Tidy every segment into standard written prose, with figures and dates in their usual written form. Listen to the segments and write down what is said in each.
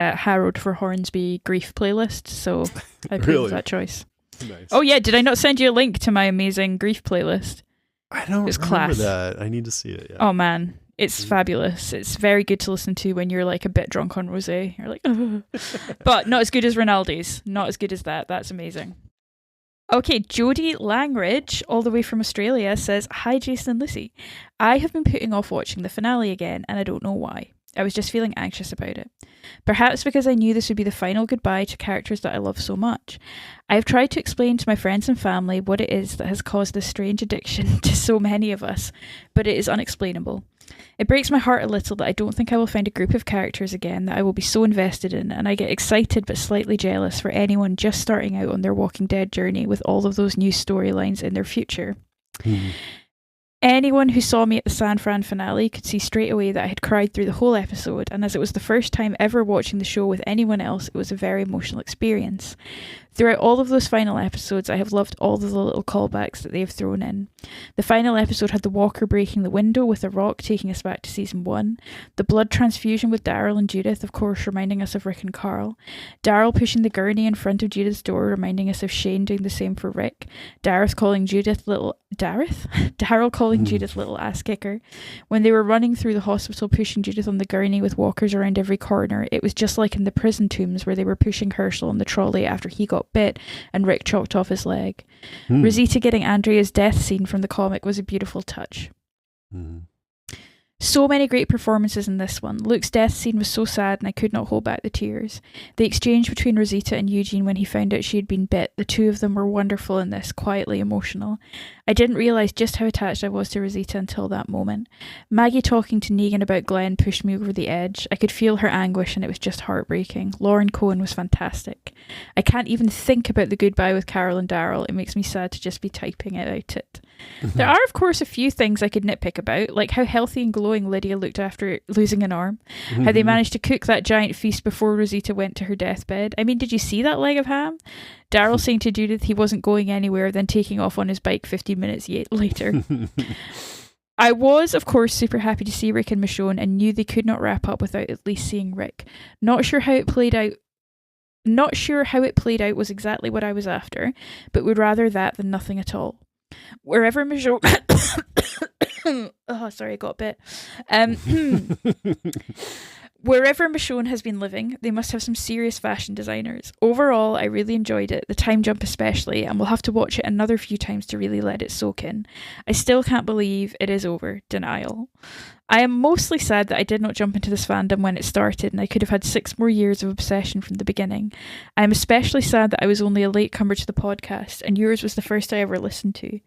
Harrowed for Hornsby grief playlist, so I approve Really? of that choice. Nice. Oh yeah, did I not send you a link to my amazing grief plaliist? I don't It's remember class. that. I need to see it. Yeah. Oh man, it's fabulous. It's very good to listen to when you're like a bit drunk on rosé. You're like, ugh. But not as good as Rinaldi's. Not as good as that. That's amazing. Okay, Jodie Langridge, all the way from Australia, says, "Hi Jason and Lucy. I have been putting off watching the finale again, and I don't know why. I was just feeling anxious about it. Perhaps because I knew this would be the final goodbye to characters that I love so much. I have tried to explain to my friends and family what it is that has caused this strange addiction to so many of us, but it is unexplainable. It breaks my heart a little that I don't think I will find a group of characters again that I will be so invested in, and I get excited but slightly jealous for anyone just starting out on their Walking Dead journey with all of those new storylines in their future. Anyone who saw me at the San Fran finale could see straight away that I had cried through the whole episode, and as it was the first time ever watching the show with anyone else, it was a very emotional experience. Throughout all of those final episodes, I have loved all of the little callbacks that they have thrown in. The final episode had the walker breaking the window with a rock, taking us back to season 1. The blood transfusion with Daryl and Judith, of course, reminding us of Rick and Carl. Daryl pushing the gurney in front of Judith's door, reminding us of Shane doing the same for Rick. Daryl calling Judith little ass kicker. When they were running through the hospital pushing Judith on the gurney with walkers around every corner, it was just like in the prison tombs where they were pushing Herschel on the trolley after he got bit and Rick chopped off his leg. Rosita getting Andrea's death scene from the comic was a beautiful touch. So many great performances in this one. Luke's death scene was so sad and I could not hold back the tears. The exchange between Rosita and Eugene when he found out she had been bit, the two of them were wonderful in this, quietly emotional. I didn't realise just how attached I was to Rosita until that moment. Maggie talking to Negan about Glenn pushed me over the edge. I could feel her anguish and it was just heartbreaking. Lauren Cohen was fantastic. I can't even think about the goodbye with Carol and Daryl. It makes me sad to just be typing about it. There are, of course, a few things I could nitpick about, like how healthy and glowing Lydia looked after losing an arm, how they managed to cook that giant feast before Rosita went to her deathbed. I mean, did you see that leg of ham? Daryl saying to Judith he wasn't going anywhere, then taking off on his bike 15 minutes later. I was, of course, super happy to see Rick and Michonne and knew they could not wrap up without at least seeing Rick. Not sure how it played out was exactly what I was after, but would rather that than nothing at all. Wherever Michonne... oh, sorry, I got a bit. Wherever Michonne has been living, they must have some serious fashion designers. Overall, I really enjoyed it, the time jump especially, and we'll have to watch it another few times to really let it soak in. I still can't believe it is over. Denial. I am mostly sad that I did not jump into this fandom when it started and I could have had 6 more years of obsession from the beginning. I am especially sad that I was only a latecomer to the podcast and yours was the first I ever listened to.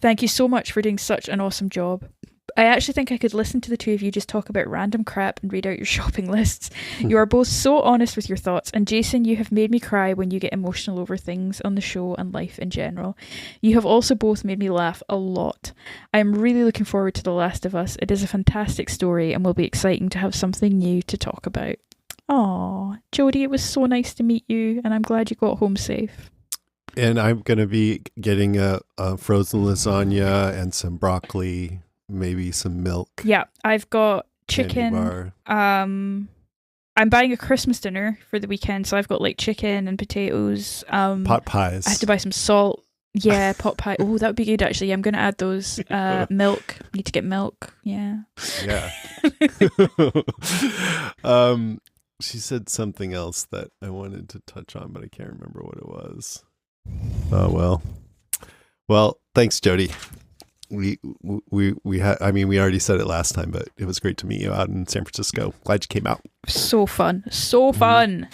Thank you so much for doing such an awesome job. I actually think I could listen to the two of you just talk about random crap and read out your shopping lists. You are both so honest with your thoughts, and Jason, you have made me cry when you get emotional over things on the show and life in general. You have also both made me laugh a lot. I am really looking forward to The Last of Us. It is a fantastic story and will be exciting to have something new to talk about. Aw, Jodie, it was so nice to meet you, and I'm glad you got home safe. And I'm going to be getting a frozen lasagna and some broccoli, maybe some milk. Yeah, I've got chicken. I'm buying a Christmas dinner for the weekend, so I've got like chicken and potatoes. Pot pies. I have to buy some salt. Yeah, pot pie. Oh, that would be good actually. I'm going to add those. Milk. Need to get milk. Yeah. Yeah. She said something else that I wanted to touch on, but I can't remember what it was. Oh, well, thanks, Jodie. We had, I mean, we already said it last time, but it was great to meet you out in San Francisco. Glad you came out. So fun. So fun.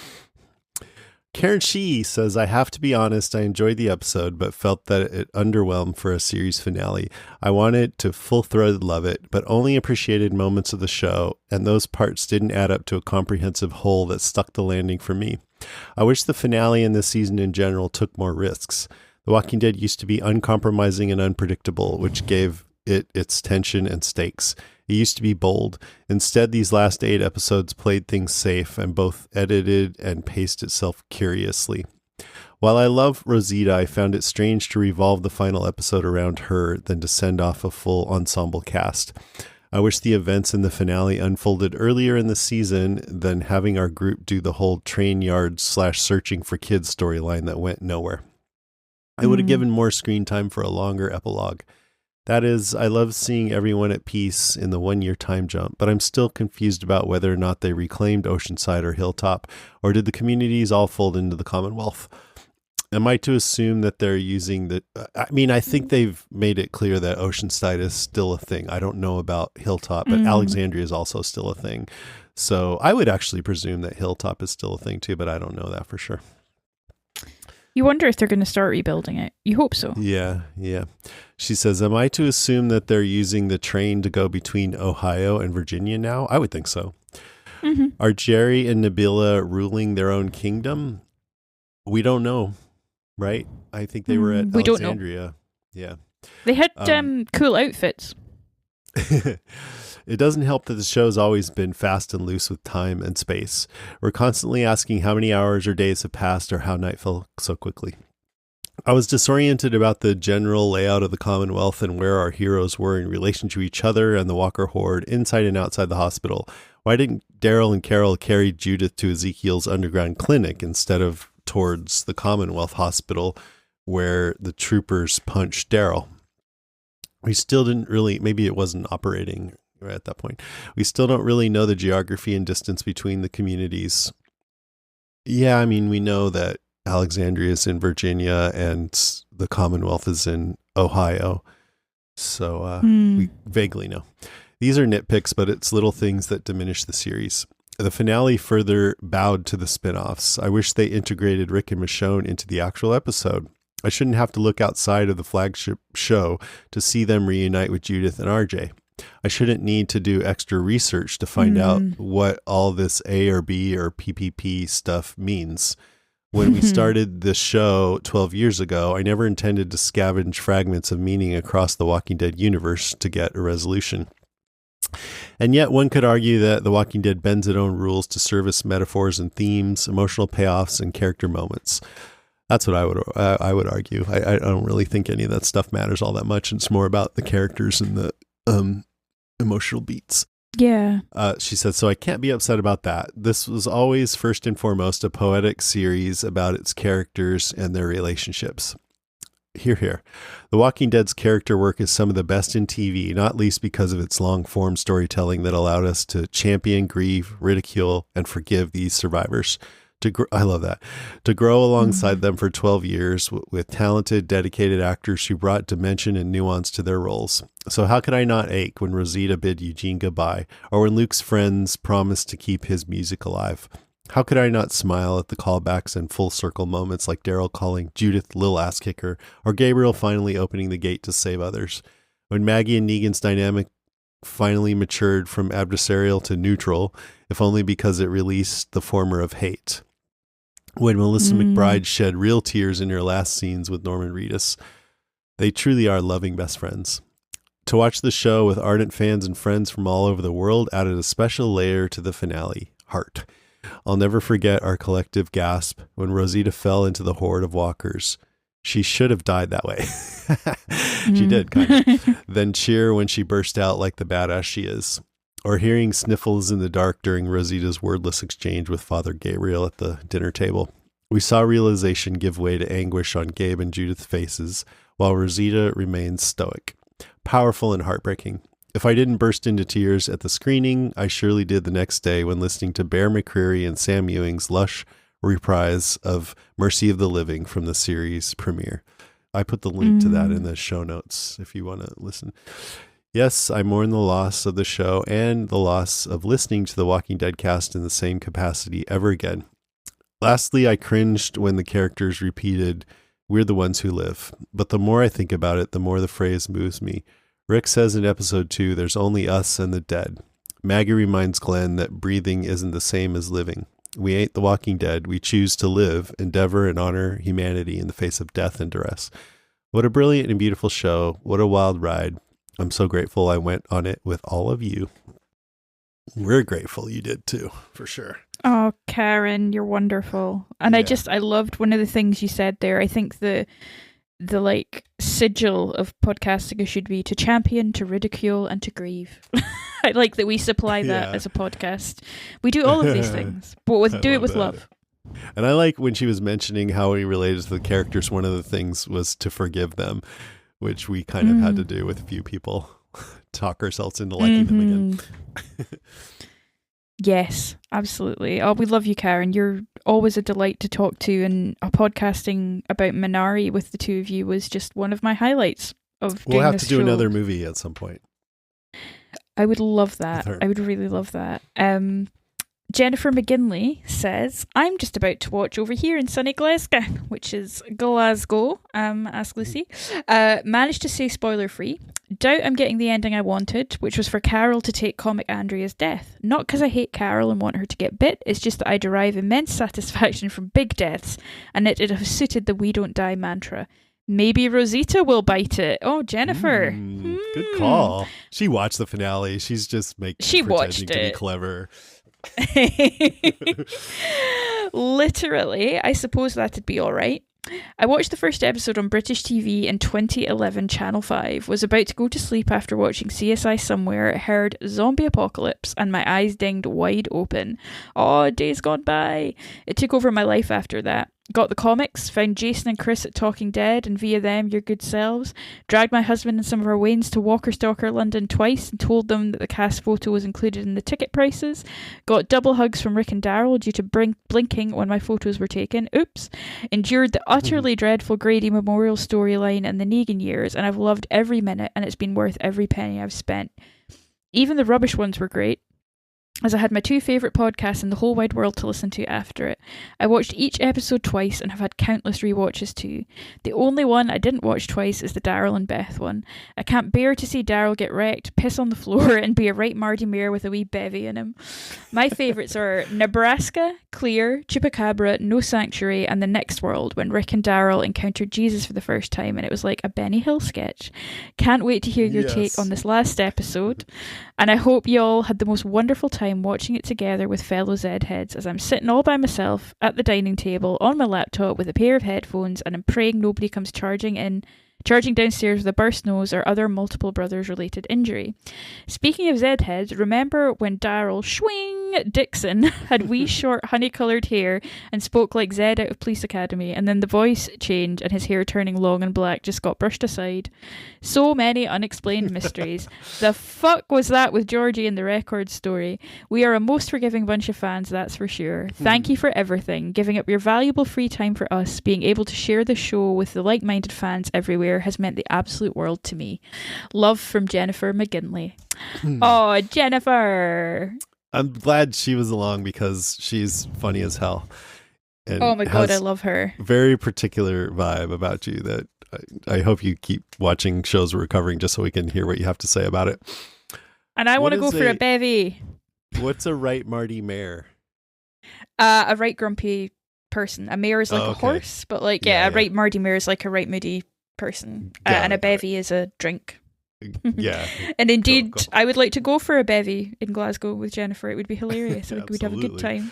Karen Shee says, I have to be honest, I enjoyed the episode, but felt that it underwhelmed for a series finale. I wanted to full-throated love it, but only appreciated moments of the show, and those parts didn't add up to a comprehensive whole that stuck the landing for me. I wish the finale and this season in general took more risks. The Walking Dead used to be uncompromising and unpredictable, which gave it its tension and stakes. It used to be bold. Instead, these last 8 episodes played things safe and both edited and paced itself curiously. While I love Rosita, I found it strange to revolve the final episode around her than to send off a full ensemble cast. I wish the events in the finale unfolded earlier in the season than having our group do the whole train yard / searching for kids storyline that went nowhere. I would have given more screen time for a longer epilogue. That is, I love seeing everyone at peace in the 1 year time jump, but I'm still confused about whether or not they reclaimed Oceanside or Hilltop, or did the communities all fold into the Commonwealth? Am I to assume that they're using the... I think they've made it clear that Oceanside is still a thing. I don't know about Hilltop, but Alexandria is also still a thing. So I would actually presume that Hilltop is still a thing too, but I don't know that for sure. You wonder if they're going to start rebuilding it. You hope so. Yeah. She says, am I to assume that they're using the train to go between Ohio and Virginia now? I would think so. Mm-hmm. Are Jerry and Nabila ruling their own kingdom? We don't know, right? I think they were at Alexandria. Yeah. They had cool outfits. It doesn't help that the show's always been fast and loose with time and space. We're constantly asking how many hours or days have passed or how night fell so quickly. I was disoriented about the general layout of the Commonwealth and where our heroes were in relation to each other and the Walker Horde inside and outside the hospital. Why didn't Daryl and Carol carry Judith to Ezekiel's underground clinic instead of towards the Commonwealth Hospital where the troopers punched Daryl? We still didn't really, maybe it wasn't operating right at that point. We still don't really know the geography and distance between the communities. Yeah, we know that Alexandria is in Virginia and the Commonwealth is in Ohio. So we vaguely know. These are nitpicks, but it's little things that diminish the series. The finale further bowed to the spin-offs. I wish they integrated Rick and Michonne into the actual episode. I shouldn't have to look outside of the flagship show to see them reunite with Judith and RJ. I shouldn't need to do extra research to find out what all this A or B or PPP stuff means. When we started this show 12 years ago, I never intended to scavenge fragments of meaning across the Walking Dead universe to get a resolution. And yet one could argue that The Walking Dead bends its own rules to service metaphors and themes, emotional payoffs, and character moments. That's what I would argue. I don't really think any of that stuff matters all that much. It's more about the characters and the emotional beats. Yeah. She said, so I can't be upset about that. This was always first and foremost a poetic series about its characters and their relationships. Hear. The Walking Dead's character work is some of the best in TV, not least because of its long-form storytelling that allowed us to champion, grieve, ridicule, and forgive these survivors. I love that. To grow alongside them for 12 years with talented, dedicated actors who brought dimension and nuance to their roles. So how could I not ache when Rosita bid Eugene goodbye, or when Luke's friends promised to keep his music alive? How could I not smile at the callbacks and full circle moments like Daryl calling Judith Lil Ass Kicker, or Gabriel finally opening the gate to save others? When Maggie and Negan's dynamic finally matured from adversarial to neutral, if only because it released the former of hate. When Melissa McBride shed real tears in her last scenes with Norman Reedus. They truly are loving best friends. To watch the show with ardent fans and friends from all over the world added a special layer to the finale, heart. I'll never forget our collective gasp when Rosita fell into the horde of walkers. She should have died that way. She did, kind of. Then cheer when she burst out like the badass she is. Or hearing sniffles in the dark during Rosita's wordless exchange with Father Gabriel at the dinner table. We saw realization give way to anguish on Gabe and Judith's faces, while Rosita remains stoic. Powerful and heartbreaking. If I didn't burst into tears at the screening, I surely did the next day when listening to Bear McCreary and Sam Ewing's lush reprise of Mercy of the Living from the series premiere. I put the link to that in the show notes if you want to listen. Yes, I mourn the loss of the show and the loss of listening to the Walking Dead cast in the same capacity ever again. Lastly, I cringed when the characters repeated, "We're the ones who live." But the more I think about it, the more the phrase moves me. Rick says in episode 2, there's only us and the dead. Maggie reminds Glenn that breathing isn't the same as living. We ain't the Walking Dead. We choose to live, endeavor, and honor humanity in the face of death and duress. What a brilliant and beautiful show. What a wild ride. I'm so grateful I went on it with all of you. We're grateful you did too, for sure. Oh, Karen, you're wonderful. And I loved one of the things you said there. I think the the like sigil of podcasting should be to champion, to ridicule, and to grieve. I like that we supply that as a podcast. We do all of these things, but do it with love. And I like when she was mentioning how he related to the characters, one of the things was to forgive them, which we kind of had to do with a few people. Talk ourselves into liking them again. Yes, absolutely. Oh, we love you, Karen. You're always a delight to talk to, and podcasting about Minari with the two of you was just one of my highlights of doing We'll have this to do show. another movie at some point. I would love that. I would really love that. Jennifer McGinley says, I'm just about to watch over here in sunny Glasgow, which is Glasgow, ask Lucy. Managed to say spoiler free. Doubt I'm getting the ending I wanted, which was for Carol to take comic Andrea's death. Not because I hate Carol and want her to get bit, it's just that I derive immense satisfaction from big deaths, and it has suited the we don't die mantra. Maybe Rosita will bite it. Oh, Jennifer. Good call. She watched the finale. She's just pretending to be clever. Literally, I suppose that'd be all right. I watched the first episode on British TV in 2011, Channel 5, was about to go to sleep after watching CSI Somewhere, heard zombie apocalypse, and my eyes dinged wide open. Oh, days gone by. It took over my life after that. Got the comics, found Jason and Chris at Talking Dead, and via them, your good selves. Dragged my husband and some of our Waynes to Walker Stalker London twice and told them that the cast photo was included in the ticket prices. Got double hugs from Rick and Daryl due to blinking when my photos were taken. Oops. Endured the utterly dreadful Grady Memorial storyline and the Negan years, and I've loved every minute, and it's been worth every penny I've spent. Even the rubbish ones were great, as I had my two favourite podcasts in the whole wide world to listen to after it. I watched each episode twice and have had countless rewatches too. The only one I didn't watch twice is the Daryl and Beth one. I can't bear to see Daryl get wrecked, piss on the floor, and be a right Marty Mayer with a wee bevy in him. My favourites are Nebraska, Clear, Chupacabra, No Sanctuary, and The Next World, when Rick and Daryl encountered Jesus for the first time and it was like a Benny Hill sketch. Can't wait to hear your take on this last episode, and I hope you all had the most wonderful time watching it together with fellow Zed heads, as I'm sitting all by myself at the dining table on my laptop with a pair of headphones, and I'm praying nobody comes charging downstairs with a burst nose or other multiple brothers related injury. Speaking of Zed heads, remember when Daryl Schwing Dixon had wee short honey-coloured hair and spoke like Zed out of Police Academy, and then the voice changed and his hair turning long and black just got brushed aside? So many unexplained mysteries. The fuck was that with Georgie and the record story? We are a most forgiving bunch of fans, that's for sure. Thank you for everything. Giving up your valuable free time for us, being able to share the show with the like-minded fans everywhere has meant the absolute world to me. Love from Jennifer McGinley. Oh, Jennifer! I'm glad she was along because she's funny as hell. And oh my God, I love her. Very particular vibe about you that I hope you keep watching shows we're covering just so we can hear what you have to say about it. And I want to go for a bevy. What's a right Marty Mayer? A right grumpy person. A mare is like a horse, but like, a right Marty Mayer is like a right moody person. And a bevy is a drink. Yeah. And indeed, cool. I would like to go for a bevy in Glasgow with Jennifer. It would be hilarious. I think we'd have a good time.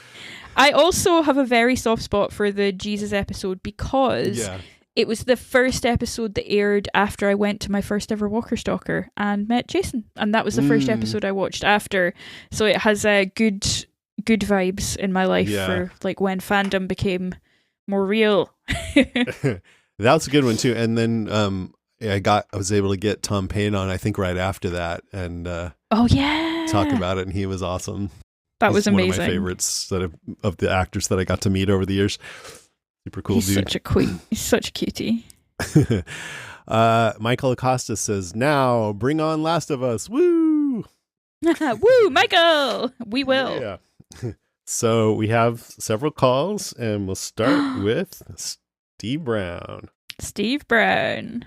I also have a very soft spot for the Jesus episode because it was the first episode that aired after I went to my first ever Walker Stalker and met Jason. And that was the first episode I watched after. So it has good vibes in my life for like when fandom became more real. That was a good one too. And then I was able to get Tom Payne on, I think, right after that, and talk about it, and he was awesome. That was amazing. One of my favorites of the actors that I got to meet over the years. Super cool dude. He's such a cutie. Michael Acosta says, "Now bring on Last of Us, woo, woo, Michael, we will." Yeah. So we have several calls, and we'll start with Steve Brown. Steve Brown.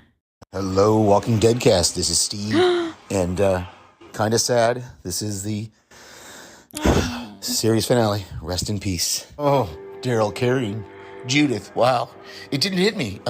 Hello, Walking Dead cast. This is Steve, and kind of sad. This is the series finale. Rest in peace. Oh, Daryl carrying Judith. Wow, it didn't hit me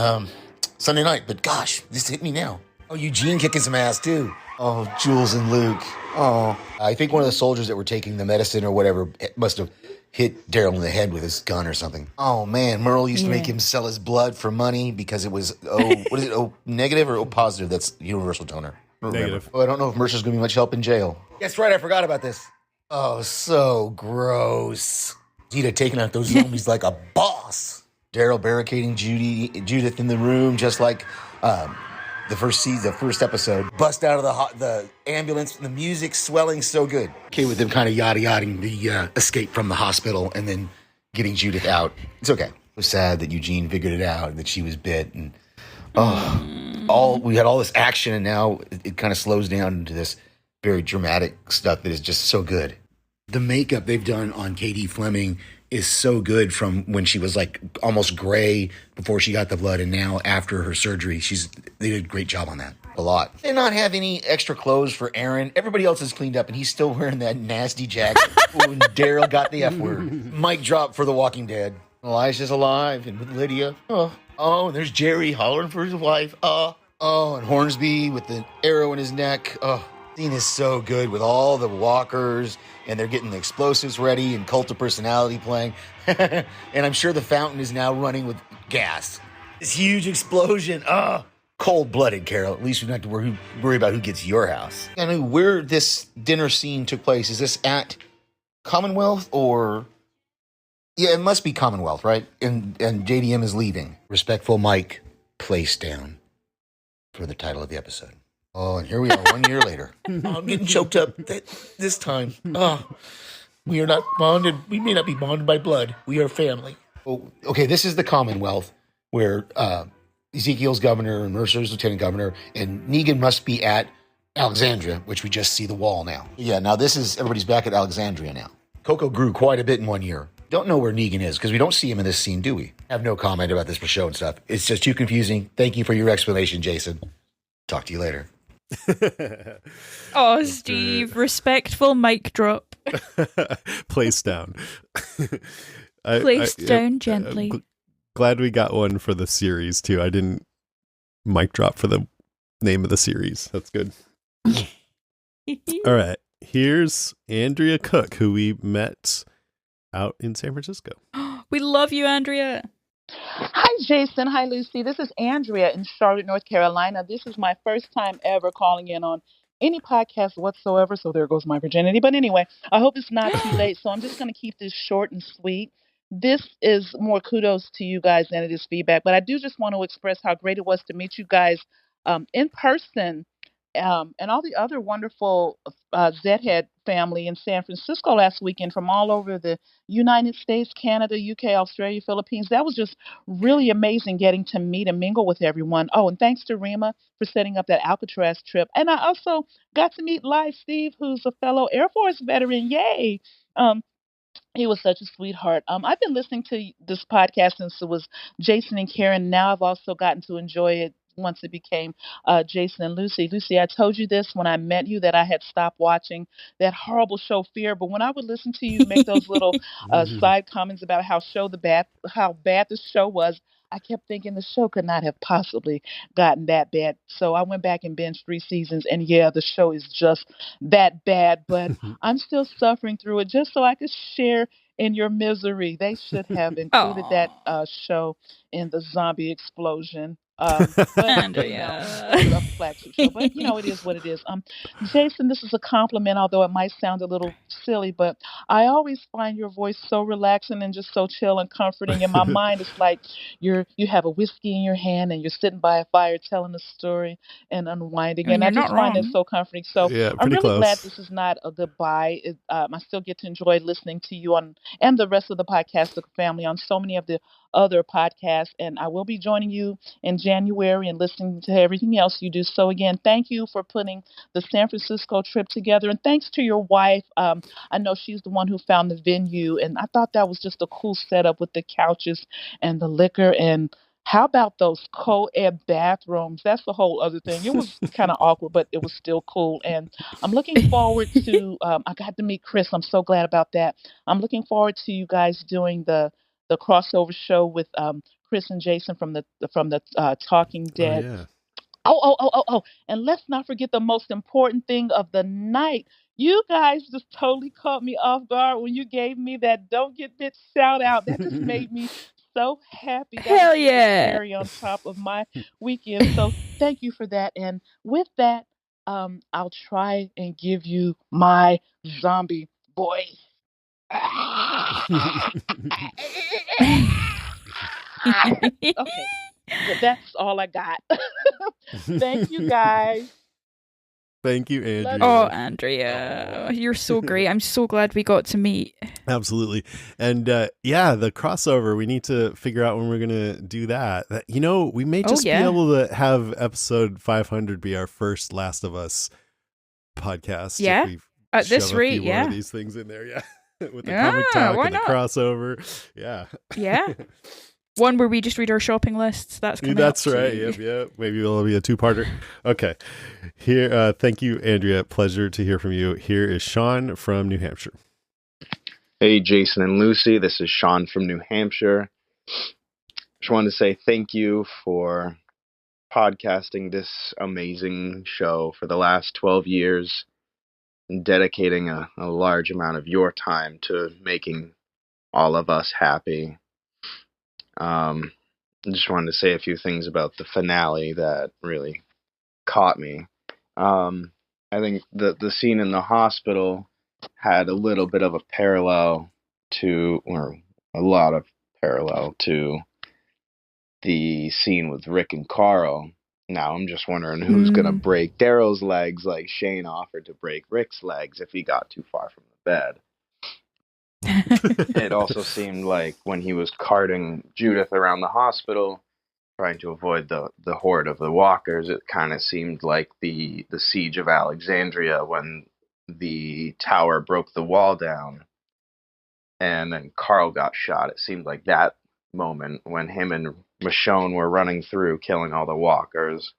Sunday night, but gosh, this hit me now. Oh, Eugene kicking some ass too. Oh, Jules and Luke. Oh, I think one of the soldiers that were taking the medicine or whatever must have hit Daryl in the head with his gun or something. Oh man, Merle used to make him sell his blood for money because it was what is it? O negative or O positive? That's universal toner. Negative. Oh, I don't know if Mercer's gonna be much help in jail. That's right, I forgot about this. Oh, so gross. Zeta taking out those zombies like a boss. Daryl barricading Judith in the room, just like the first episode. Bust out of the ambulance, the music swelling so good. Okay, with them kind of yada-yadding the escape from the hospital and then getting Judith out. It's okay. It was sad that Eugene figured it out and that she was bit. And we had all this action, and now it kind of slows down into this very dramatic stuff that is just so good. The makeup they've done on Katie Fleming is so good, from when she was like almost gray before she got the blood, and now after her surgery, they did a great job on that. A lot. They not have any extra clothes for Aaron. Everybody else is cleaned up, and he's still wearing that nasty jacket. When Daryl got the F word. Mic drop for The Walking Dead. Elijah's alive, and with Lydia. Oh, and there's Jerry hollering for his wife. And Hornsby with the arrow in his neck. Scene is so good with all the walkers, and they're getting the explosives ready and Cult of Personality playing. And I'm sure the fountain is now running with gas. This huge explosion. Cold-blooded, Carol. At least we don't have to worry about who gets your house. I know where this dinner scene took place. Is this at Commonwealth or... Yeah, it must be Commonwealth, right? And JDM is leaving. Respectful Mike, place down for the title of the episode. Oh, and here we are 1 year later. I'm getting choked up this time. We are not bonded. We may not be bonded by blood. We are family. Oh, okay, this is the Commonwealth where Ezekiel's governor and Mercer's lieutenant governor, and Negan must be at Alexandria, which we just see the wall now. Yeah, now everybody's back at Alexandria now. Coco grew quite a bit in 1 year. Don't know where Negan is, because we don't see him in this scene, do we? I have no comment about this for show and stuff. It's just too confusing. Thank you for your explanation, Jason. Talk to you later. Oh, Steve, respectful mic drop. Place down. Place down gently. Glad we got one for the series, too. I didn't mic drop for the name of the series. That's good. All right. Here's Andrea Cook, who we met out in San Francisco. We love you, Andrea. Hi, Jason. Hi, Lucy. This is Andrea in Charlotte, North Carolina. This is my first time ever calling in on any podcast whatsoever, so there goes my virginity. But anyway, I hope it's not too late, so I'm just going to keep this short and sweet. This is more kudos to you guys than it is feedback, but I do just want to express how great it was to meet you guys in person, and all the other wonderful Z-Head family in San Francisco last weekend from all over the United States, Canada, UK, Australia, Philippines. That was just really amazing getting to meet and mingle with everyone. Oh, and thanks to Rima for setting up that Alcatraz trip. And I also got to meet Live Steve, who's a fellow Air Force veteran. Yay! He was such a sweetheart. I've been listening to this podcast since it was Jason and Karen. Now I've also gotten to enjoy it once it became Jason and Lucy. Lucy, I told you this when I met you, that I had stopped watching that horrible show Fear. But when I would listen to you make those little side comments about how bad the show was, I kept thinking the show could not have possibly gotten that bad. So I went back and binged 3 seasons, and yeah, the show is just that bad. But I'm still suffering through it just so I could share in your misery. They should have included that show in the zombie explosion. But you know, it's a flagship show. But you know, it is what it is. Jason, this is a compliment, although it might sound a little silly, but I always find your voice so relaxing and just so chill and comforting. In my mind, it's like you have a whiskey in your hand and you're sitting by a fire telling a story and unwinding. And I just find it so comforting. So yeah, I'm really close. glad this is not a goodbye. I still get to enjoy listening to you and the rest of the podcast, the family, on so many of the other podcasts. And I will be joining you in January and listening to everything else you do. So again, thank you for putting the San Francisco trip together. And thanks to your wife. I know she's the one who found the venue. And I thought that was just a cool setup with the couches and the liquor. And how about those co-ed bathrooms? That's the whole other thing. It was kind of awkward, but it was still cool. And I'm looking forward to, I got to meet Chris. I'm so glad about that. I'm looking forward to you guys doing the crossover show with Chris and Jason from the Talking Dead Oh. And let's not forget the most important thing of the night. You guys just totally caught me off guard when you gave me that "Don't Get Bitch" shout out. That just made me so happy. That was Hell just the yeah. cherry on top of my weekend. So thank you for that. And with that, I'll try and give you my zombie voice. Okay, that's all I got. Thank you guys. Thank you, Love Oh, Andrea. you. Andrea, Oh. you're so great. I'm so glad we got to meet. Absolutely. And yeah, the crossover, we need to figure out when we're going to do that. We may Oh, just be yeah. able to have episode 500 be our first Last of Us podcast. Yeah? If we At this shove a rate, few more of yeah. these things in there. Yeah. With the Yeah, comic talk why and the not? crossover. Yeah. Yeah. One where we just read our shopping lists. That's coming That's up right. too. Yep. Maybe it'll be a two-parter. Okay. Here, thank you, Andrea. Pleasure to hear from you. Here is Sean from New Hampshire. Hey, Jason and Lucy. This is Sean from New Hampshire. Just wanted to say thank you for podcasting this amazing show for the last 12 years and dedicating a large amount of your time to making all of us happy. I just wanted to say a few things about the finale that really caught me. I think the scene in the hospital had a little bit of a parallel to, or a lot of parallel to, the scene with Rick and Carl. Now I'm just wondering who's going to break Daryl's legs like Shane offered to break Rick's legs if he got too far from the bed. It also seemed like when he was carting Judith around the hospital, trying to avoid the horde of the walkers, it kind of seemed like the siege of Alexandria when the tower broke the wall down and then Carl got shot. It seemed like that moment when him and Michonne were running through killing all the walkers.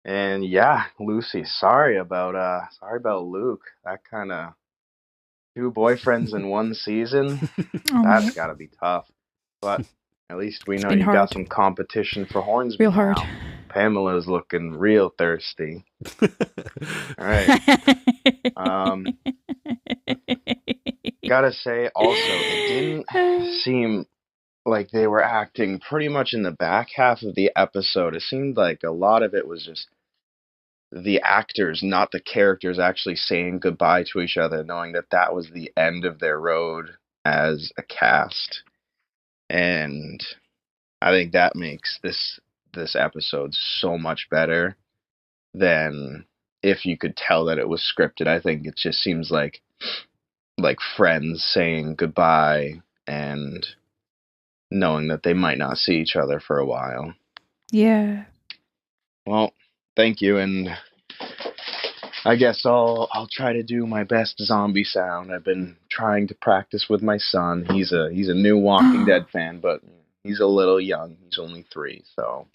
And yeah, Lucy, sorry about Luke. That kind of two boyfriends in one season, that's got to be tough. But at least we know you got some competition for Hornsby real hard. now. Pamela's looking real thirsty. All right. Gotta say also, it didn't seem like they were acting pretty much in the back half of the episode. It seemed like a lot of it was just the actors, not the characters, actually saying goodbye to each other, knowing that that was the end of their road as a cast. And I think that makes this episode so much better than if you could tell that it was scripted. I think it just seems like friends saying goodbye and knowing that they might not see each other for a while. Yeah. Well, thank you, and I guess I'll try to do my best zombie sound. I've been trying to practice with my son. He's a new Walking Dead fan, but he's a little young. He's only 3, so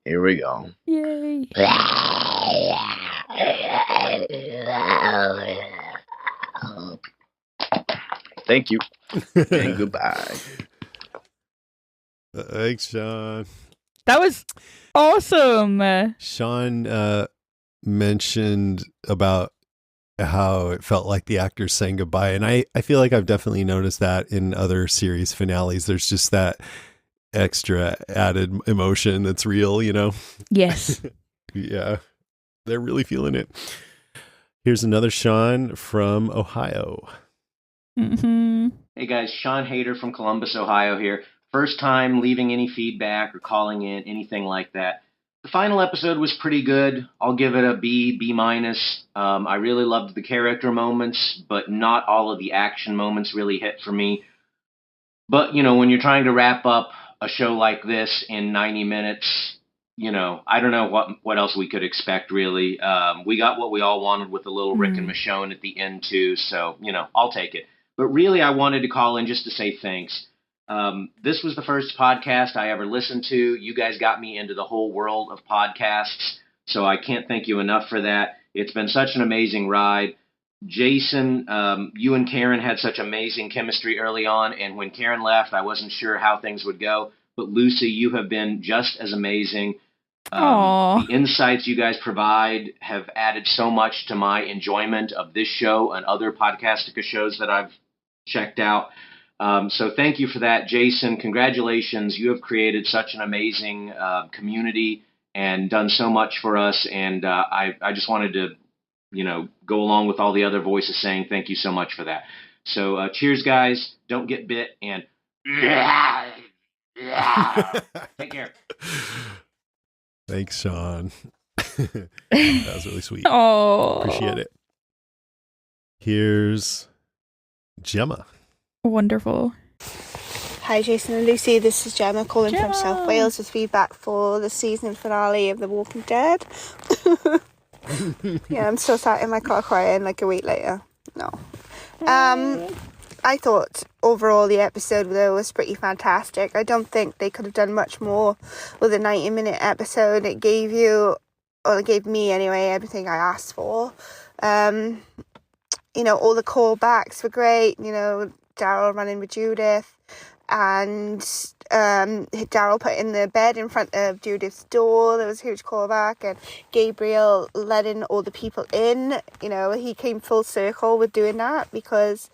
here we go. Yay. Thank you, and goodbye. Thanks, Sean. That was awesome. Sean mentioned about how it felt like the actors saying goodbye. And I feel like I've definitely noticed that in other series finales. There's just that extra added emotion that's real, Yes. Yeah. They're really feeling it. Here's another Sean from Ohio. Mm-hmm. Hey guys, Sean Hader from Columbus, Ohio here. First time leaving any feedback or calling in, anything like that. The final episode was pretty good. I'll give it a B minus. I really loved the character moments, but not all of the action moments really hit for me. But, when you're trying to wrap up a show like this in 90 minutes, I don't know what else we could expect, really. We got what we all wanted with a little Rick and Michonne at the end, too, so, I'll take it. But really, I wanted to call in just to say thanks. This was the first podcast I ever listened to. You guys got me into the whole world of podcasts, so I can't thank you enough for that. It's been such an amazing ride. Jason, you and Karen had such amazing chemistry early on, and when Karen left, I wasn't sure how things would go. But Lucy, you have been just as amazing. Aww. The insights you guys provide have added so much to my enjoyment of this show and other Podcastica shows that I've checked out. So thank you for that, Jason. Congratulations. You have created such an amazing community and done so much for us. And I just wanted to, go along with all the other voices saying thank you so much for that. So cheers, guys. Don't get bit. And take care. Thanks, Sean. That was really sweet. Oh, Appreciate it. Here's Gemma. Wonderful. Hi, Jason and Lucy. This is Gemma calling Gemma. from South Wales with feedback for the season finale of The Walking Dead. Yeah, I'm still sat in my car crying like a week later. No. I thought overall the episode though was pretty fantastic. I don't think they could have done much more with a 90-minute episode. It gave me anyway everything I asked for. All the callbacks were great. Daryl running with Judith, and Daryl putting the bed in front of Judith's door. There was a huge callback, and Gabriel letting all the people in. He came full circle with doing that because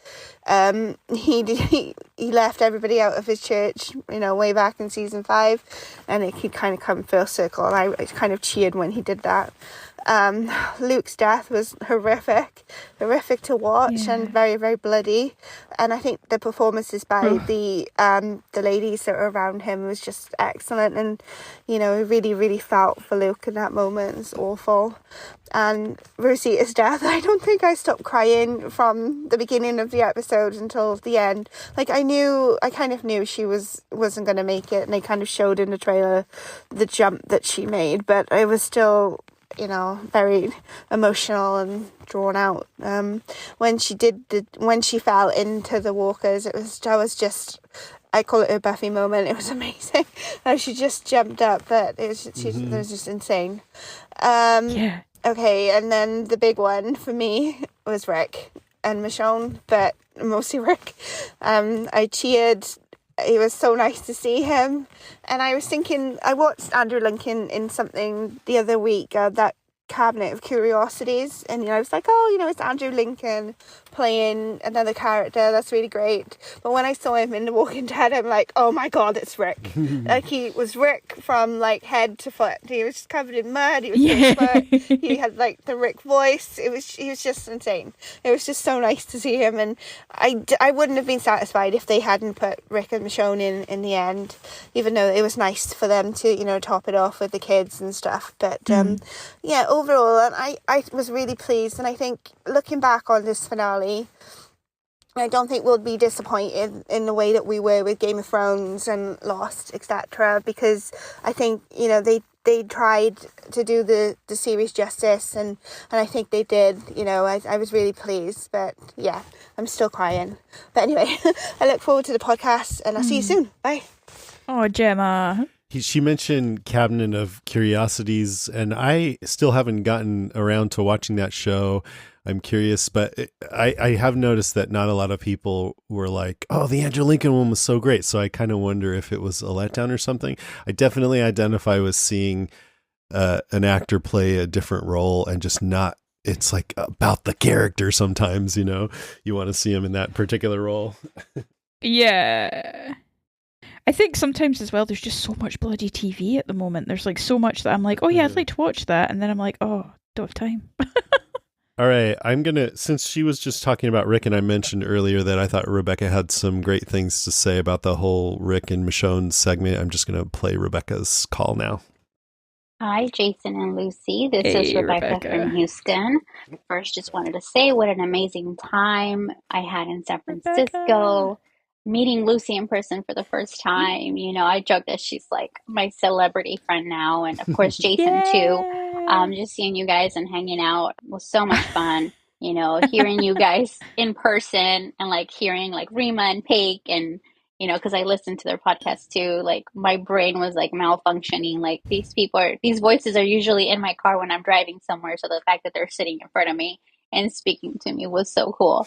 he left everybody out of his church, way back in season 5, and he kind of come full circle, and I kind of cheered when he did that. Luke's death was horrific to watch, and very, very bloody. And I think the performances by the ladies that were around him was just excellent. And really, really felt for Luke in that moment. It's awful. And Rosita's death, I don't think I stopped crying from the beginning of the episode until the end. Like I kind of knew she wasn't going to make it, and they kind of showed in the trailer the jump that she made, but it was still very emotional and drawn out. When she fell into the walkers, I call it a Buffy moment. It was amazing. She just jumped up, but it was just insane. Okay, and then the big one for me was Rick and Michonne, but mostly Rick. I cheered. It was so nice to see him. And I was thinking, I watched Andrew Lincoln in something the other week, that Cabinet of Curiosities, and I was like, it's Andrew Lincoln playing another character. That's really great. But when I saw him in The Walking Dead, I'm like, oh my god, it's Rick. Like he was Rick from like head to foot. He was just covered in mud. He was barefoot. He had like the Rick voice. He was just insane. It was just so nice to see him, and I wouldn't have been satisfied if they hadn't put Rick and Michonne in the end, even though it was nice for them to top it off with the kids and stuff. But overall, and I was really pleased, and I think looking back on this finale, I don't think we'll be disappointed in the way that we were with Game of Thrones and Lost, etc., because I think they tried to do the series justice, and I think they did. I was really pleased, but yeah, I'm still crying. But anyway, I look forward to the podcast, and I'll see you soon. Bye. Oh, Gemma. She mentioned Cabinet of Curiosities, and I still haven't gotten around to watching that show. I'm curious, but I have noticed that not a lot of people were like, oh, the Andrew Lincoln one was so great. So I kind of wonder if it was a letdown or something. I definitely identify with seeing an actor play a different role and just not, it's like about the character sometimes, you want to see him in that particular role. Yeah. I think sometimes as well, there's just so much bloody TV at the moment. There's like so much that I'm like, oh yeah, I'd like to watch that. And then I'm like, oh, don't have time. All right, since she was just talking about Rick, and I mentioned earlier that I thought Rebecca had some great things to say about the whole Rick and Michonne segment, I'm just going to play Rebecca's call now. Hi, Jason and Lucy. This is Rebecca from Houston. First, just wanted to say what an amazing time I had in San Francisco. Meeting Lucy in person for the first time. I joke that she's like my celebrity friend now, and of course Jason too. Just seeing you guys and hanging out was so much fun. Hearing you guys in person, and like hearing like Rima and Paige, and because I listened to their podcast too, like my brain was like malfunctioning. Like these voices are usually in my car when I'm driving somewhere, so the fact that they're sitting in front of me and speaking to me was so cool.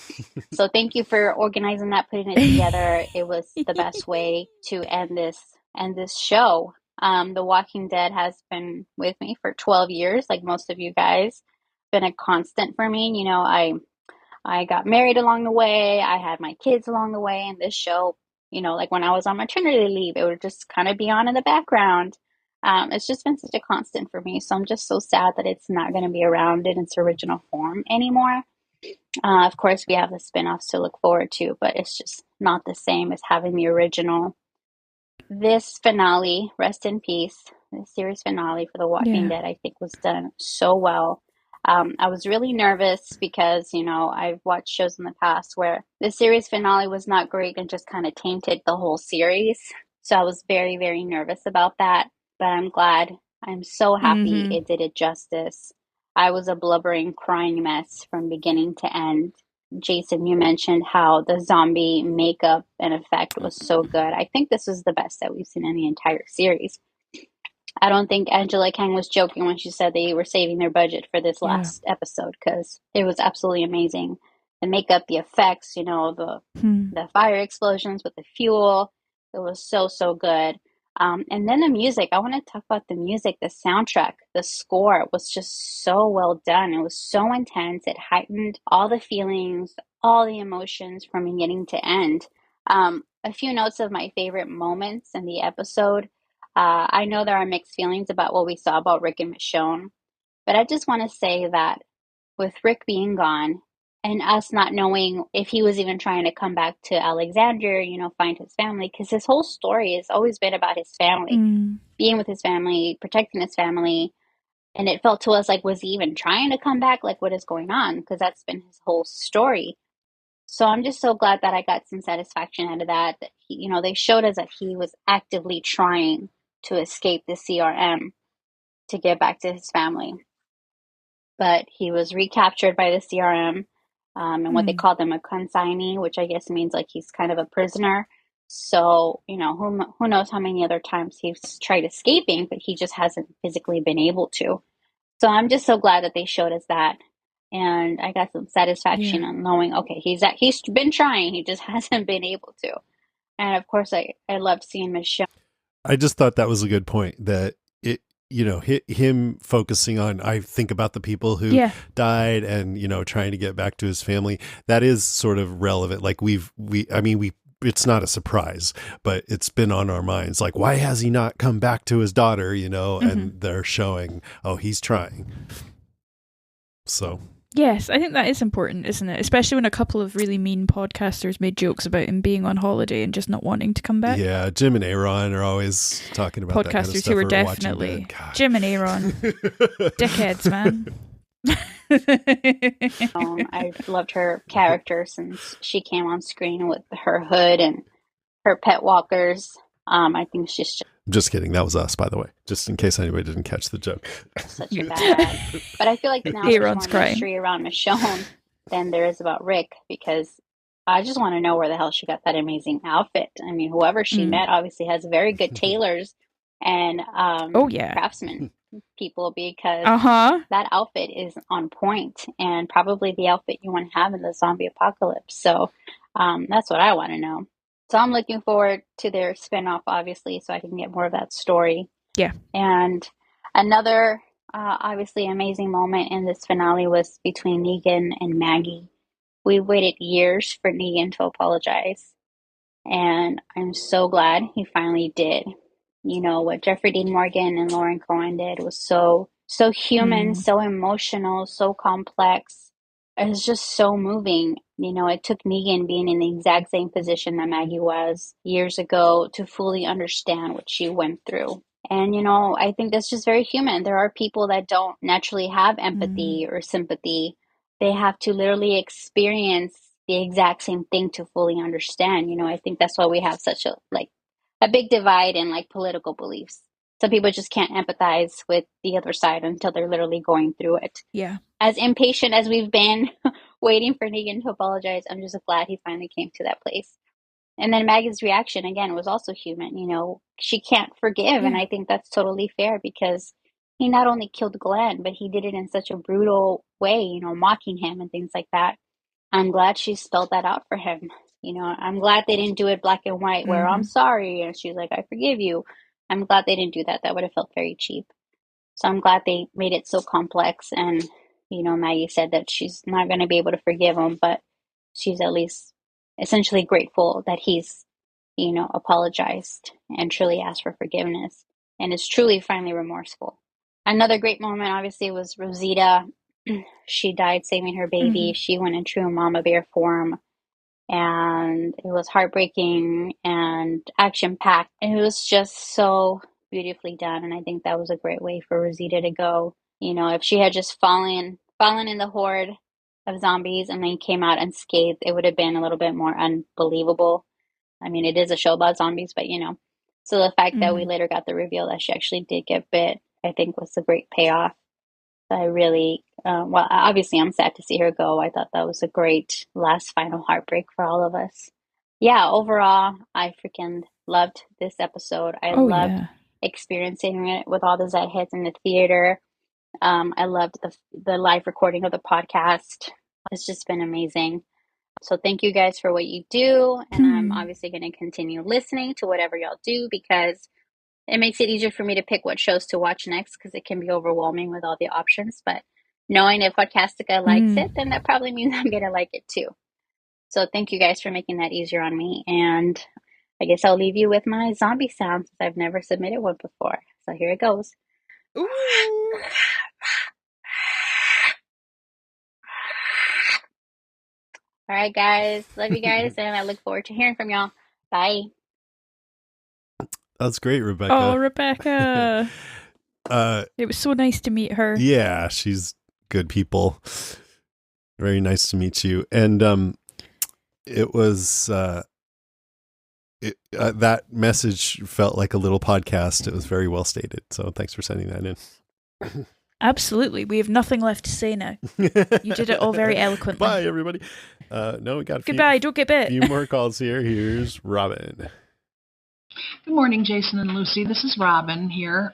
So thank you for organizing that, putting it together. It was the best way to end this show. The Walking Dead has been with me for 12 years, like most of you guys. Been a constant for me. You know, I got married along the way. I had my kids along the way, and this show, you know, like when I was on maternity leave, it would just kind of be on in the background. It's just been such a constant for me. So I'm just so sad that it's not going to be around in its original form anymore. Of course, we have the spin-offs to look forward to, but it's just not the same as having the original. This finale, rest in peace, the series finale for The Walking Dead, I think was done so well. I was really nervous because, you know, I've watched shows in the past where the series finale was not great and just kind of tainted the whole series. So I was very, very nervous about that. But I'm glad. I'm so happy it did it justice. I was a blubbering, crying mess from beginning to end. Jason, you mentioned how the zombie makeup and effect was so good. I think this was the best that we've seen in the entire series. I don't think Angela Kang was joking when she said they were saving their budget for this last episode, because it was absolutely amazing. The makeup, the effects, you know, the fire explosions with the fuel. It was so, so good. And then the music. I want to talk about the music, the soundtrack, the score was just so well done. It was so intense. It heightened all the feelings, all the emotions from beginning to end. A few notes of my favorite moments in the episode. I know there are mixed feelings about what we saw about Rick and Michonne, but I just want to say that with Rick being gone and us not knowing if he was even trying to come back to Alexandria, you know, find his family, because his whole story has always been about his family, being with his family, protecting his family. And it felt to us like, was he even trying to come back? Like, what is going on? Because that's been his whole story. So I'm just so glad that I got some satisfaction out of that. That he, you know, they showed us that he was actively trying to escape the CRM to get back to his family. But he was recaptured by the CRM, and what they call them a consignee, which I guess means like he's kind of a prisoner. So, you know, who knows how many other times he's tried escaping, but he just hasn't physically been able to. So I'm just so glad that they showed us that. And I got some satisfaction on knowing, okay, he's been trying, he just hasn't been able to. And of course, I loved seeing Michonne. I just thought that was a good point, that it, you know, him focusing on, I think about the people who died and, you know, trying to get back to his family. That is sort of relevant. Like it's not a surprise, but it's been on our minds. Like, why has he not come back to his daughter, you know, and they're showing, oh, he's trying. So. Yes, I think that is important, isn't it? Especially when a couple of really mean podcasters made jokes about him being on holiday and just not wanting to come back. Yeah, Jim and Aaron are always talking about podcasters that kind of stuff, who were definitely Jim and Aaron, dickheads, man. I loved her character since she came on screen with her hood and her pet walkers. I think she's just... I'm just kidding. That was us, by the way, just in case anybody didn't catch the joke. Such a bad. But I feel like now there's more mystery around Michonne than there is about Rick, because I just want to know where the hell she got that amazing outfit. I mean, whoever she met obviously has very good tailors and craftsmen people, because that outfit is on point and probably the outfit you want to have in the zombie apocalypse. So that's what I want to know. So I'm looking forward to their spinoff, obviously, so I can get more of that story. Yeah. And another obviously amazing moment in this finale was between Negan and Maggie. We waited years for Negan to apologize, and I'm so glad he finally did. You know, what Jeffrey Dean Morgan and Lauren Cohen did was so human, so emotional, so complex. It was just so moving. You know, it took Negan being in the exact same position that Maggie was years ago to fully understand what she went through. And, you know, I think that's just very human. There are people that don't naturally have empathy or sympathy. They have to literally experience the exact same thing to fully understand. You know, I think that's why we have such a big divide in like political beliefs. Some people just can't empathize with the other side until they're literally going through it. Yeah. As impatient as we've been waiting for Negan to apologize, I'm just glad he finally came to that place. And then Maggie's reaction, again, was also human. You know, she can't forgive. And I think that's totally fair, because he not only killed Glenn, but he did it in such a brutal way, you know, mocking him and things like that. I'm glad she spelled that out for him. You know, I'm glad they didn't do it black and white where I'm sorry and she's like, I forgive you. I'm glad they didn't do that. That would have felt very cheap. So I'm glad they made it so complex. And, Maggie said that she's not going to be able to forgive him, but she's at least essentially grateful that he's, apologized and truly asked for forgiveness and is truly finally remorseful. Another great moment, obviously, was Rosita. She died saving her baby. She went in true mama bear form. And it was heartbreaking and action-packed. It was just so beautifully done, and I think that was a great way for Rosita to go. If she had just fallen in the horde of zombies and then came out unscathed, it would have been a little bit more unbelievable. I mean, it is a show about zombies, but So the fact that we later got the reveal that she actually did get bit, I think was a great payoff. I really, obviously I'm sad to see her go. I thought that was a great last final heartbreak for all of us. Yeah, overall, I freaking loved this episode. I loved experiencing it with all the Zed hits in the theater. I loved the live recording of the podcast. It's just been amazing. So thank you guys for what you do. And I'm obviously going to continue listening to whatever y'all do because it makes it easier for me to pick what shows to watch next because it can be overwhelming with all the options. But knowing if Podcastica likes it, then that probably means I'm going to like it too. So thank you guys for making that easier on me. And I guess I'll leave you with my zombie sounds since I've never submitted one before. So here it goes. Ooh. All right, guys. Love you guys. And I look forward to hearing from y'all. Bye. That's great, Rebecca. Oh, Rebecca. It was so nice to meet her. Yeah, she's good people. Very nice to meet you. And it was that message felt like a little podcast. It was very well stated. So thanks for sending that in. Absolutely. We have nothing left to say now. You did it all very eloquently. Bye, everybody. No, we got Goodbye. Don't get bit. A few more calls here. Here's Robin. Good morning, Jason and Lucy. This is Robin here.